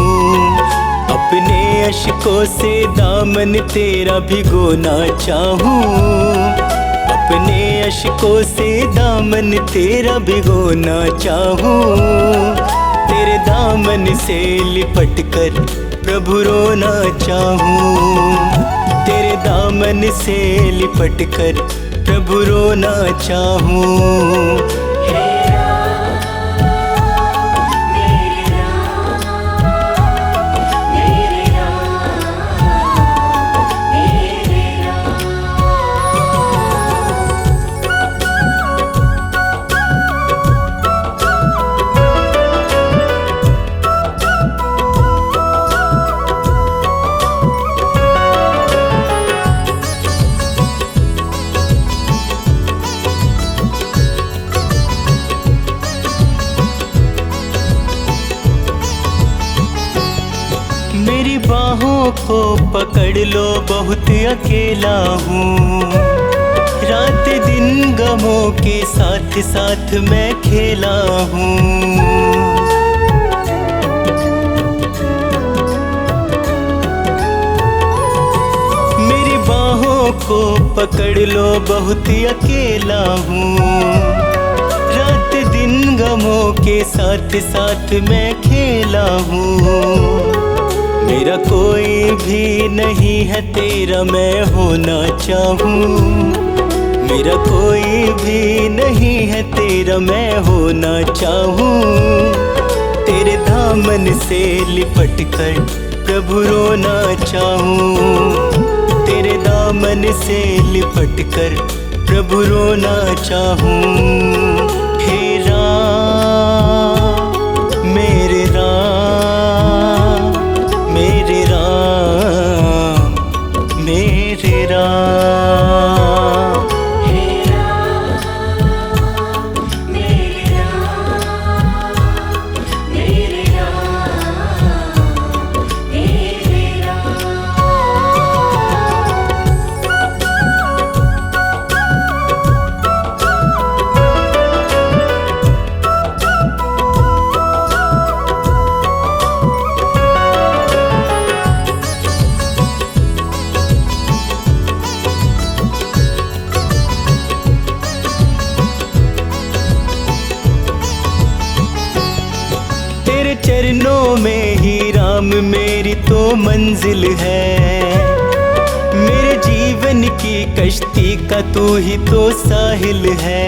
अपने अश्कों से दामन तेरा भिगोना चाहूं। अपने अश्कों से दामन तेरा भिगोना चाहूं। तेरे दामन से लिपट कर प्रभु रोना चाहूं। तेरे दामन से लिपट कर प्रभु रोना चाहूं। मेरी बाहों को पकड़ लो, बहुत अकेला हूँ। रात दिन गमों के साथ साथ मैं खेला हूँ। को पकड़ लो, बहुत अकेला हूँ। रात दिन गमों के साथ साथ मैं खेला हूँ। मेरा कोई भी नहीं है तेरा मैं होना चाहूँ। मेरा कोई भी नहीं है तेरा मैं होना चाहूँ। तेरे दामन से लिपट कर प्रभु रोना चाहूँ। तेरे दामन से लिपट कर प्रभु रोना चाहूँ। हे राम मेरे राम, मेरे राम, मेरे राम। चरणों में ही राम मेरी तो मंजिल है। मेरे जीवन की कश्ती का तू ही तो साहिल है।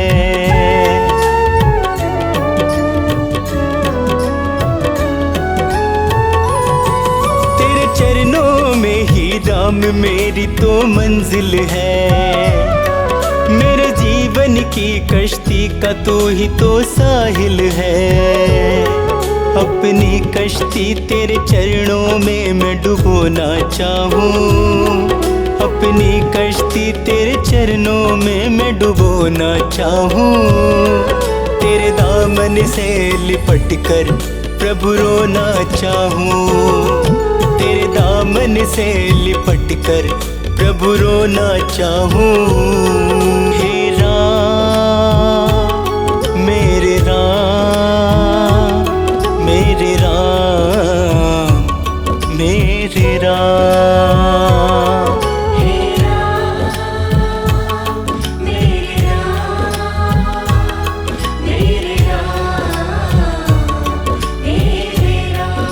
तेरे चरणों में ही राम मेरी तो मंजिल है। मेरे जीवन की कश्ती का तू ही तो साहिल है। अपनी कश्ती तेरे चरणों में मैं डुबोना चाहूँ। अपनी कश्ती तेरे चरणों में मैं डुबोना चाहूँ। तेरे दामन से लिपट कर प्रभु रोना चाहूँ। तेरे दामन से लिपट कर प्रभु रोना चाहूँ। हे राम मेरे राम, मेरे राम, मेरे राम। हे राम मेरे राम, मेरे राम, मेरे राम।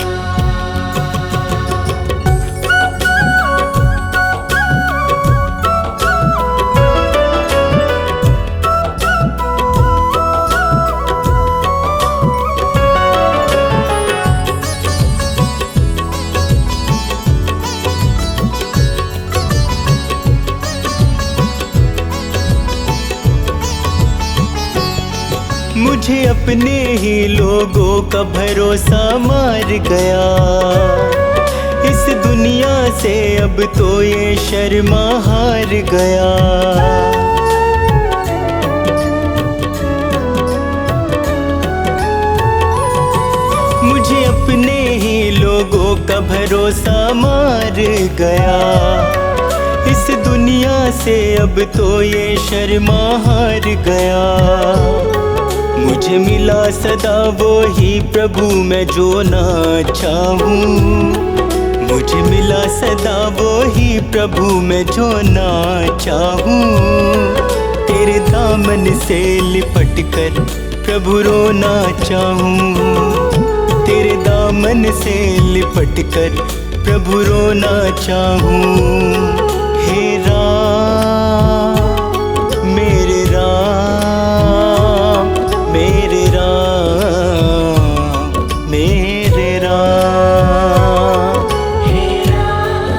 मुझे अपने ही लोगों का भरोसा मार गया। इस दुनिया से अब तो ये शर्मा हार गया। मुझे अपने ही लोगों का भरोसा मार गया। इस दुनिया से अब तो ये शर्मा हार गया। मुझे मिला सदा वो ही प्रभु मैं जो ना चाहूँ। मुझे मिला सदा वो ही प्रभु मैं जो ना चाहूँ। तेरे दामन से लिपट कर प्रभु रोना चाहूँ। तेरे दामन से लिपट कर प्रभु रोना चाहूँ। हे राम मेरे राम, मेरे राम, मेरे राम। हे राम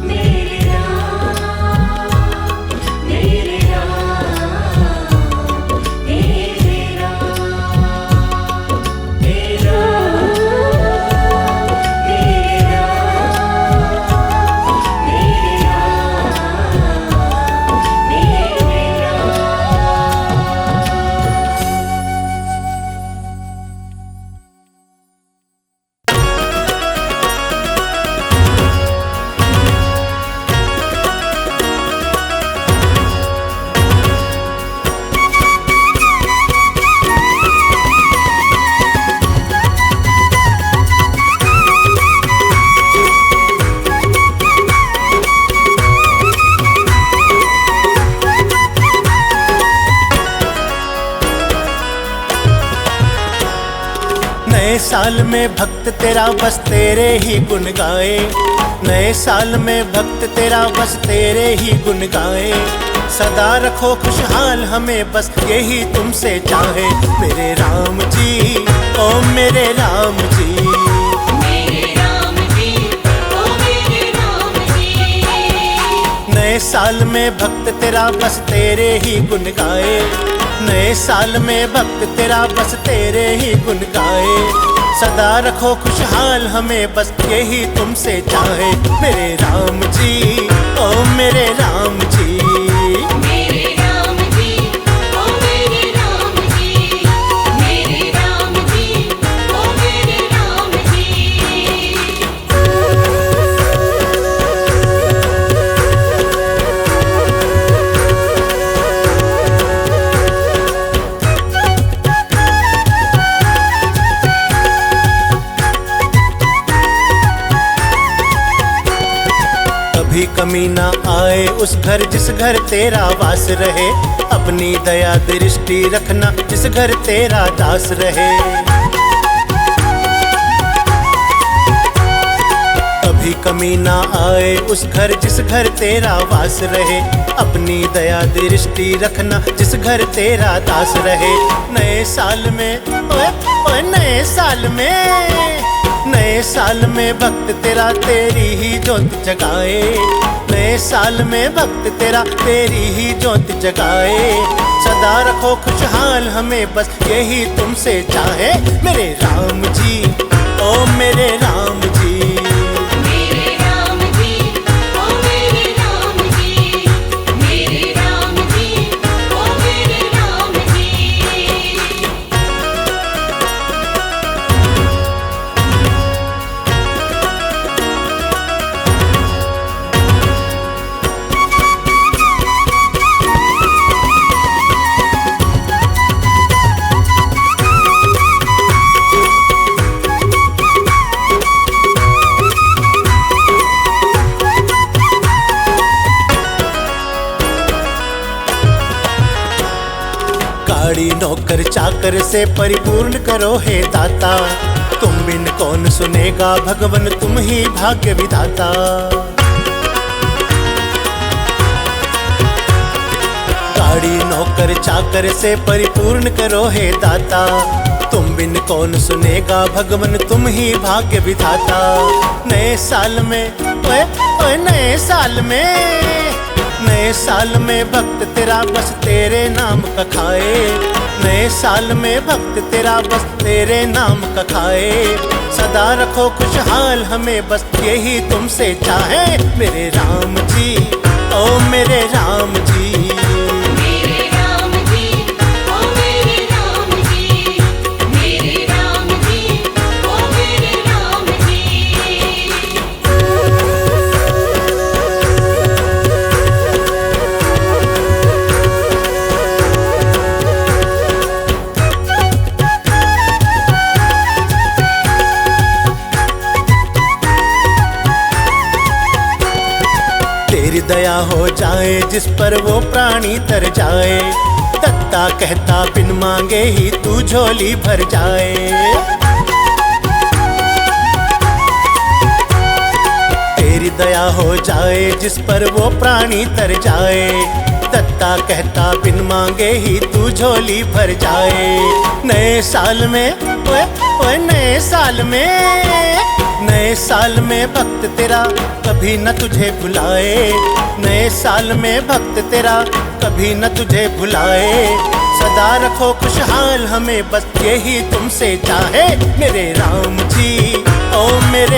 मेरे राम, मेरे राम, मेरे राम। हे राम मेरे राम, साल में भक्त तेरा बस तेरे ही गुण गाए, नए साल में भक्त तेरा बस तेरे ही गुण गाए। सदा रखो खुशहाल हमें बस यही तुमसे चाहे, मेरे राम जी ओ मेरे राम जी। नए साल में भक्त तेरा बस तेरे ही गुण गाए, नए साल में भक्त तेरा बस तेरे ही गुण गाए। सदा रखो खुशहाल हमें बस यही तुमसे चाहे, मेरे राम जी ओ मेरे राम जी। कभी कमी ना आए उस घर जिस घर तेरा वास रहे, अपनी दया दृष्टि रखना जिस घर तेरा दास रहे। कभी कमी ना आए उस घर जिस घर तेरा वास रहे, अपनी दया दृष्टि रखना जिस घर तेरा दास रहे। नए साल में ओए नए साल में, नए साल में भक्त तेरा तेरी ही ज्योत जगाए, नए साल में भक्त तेरा तेरी ही ज्योत जगाए। सदा रखो खुशहाल हमें बस यही तुमसे चाहे, मेरे राम जी ओ मेरे राम जी। गाड़ी नौकर चाकर से परिपूर्ण करो हे दाता, तुम बिन कौन सुनेगा भगवन तुम ही भाग्य विधाता। गाड़ी नौकर चाकर से परिपूर्ण करो हे दाता, तुम बिन कौन सुनेगा भगवन तुम ही भाग्य विधाता। नए साल में ओए नए साल में, नए साल में भक्त तेरा बस तेरे नाम का खाए, नए साल में भक्त तेरा बस तेरे नाम का खाए। सदा रखो खुशहाल हमें बस यही तुमसे चाहे, मेरे राम जी ओ मेरे राम जी। तेरी दया हो जाए जिस पर वो प्राणी तर जाए, दत्ता कहता बिन मांगे ही तू झोली भर जाए। तेरी दया हो जाए जिस पर वो प्राणी तर जाए, दत्ता कहता बिन मांगे ही तू झोली भर जाए। नए साल में ओए नए साल में, नए साल में भक्त तेरा कभी न तुझे भुलाए, नए साल में भक्त तेरा कभी न तुझे भुलाए। सदा रखो खुशहाल हमें बस यही तुमसे चाहे, मेरे राम जी ओ मेरे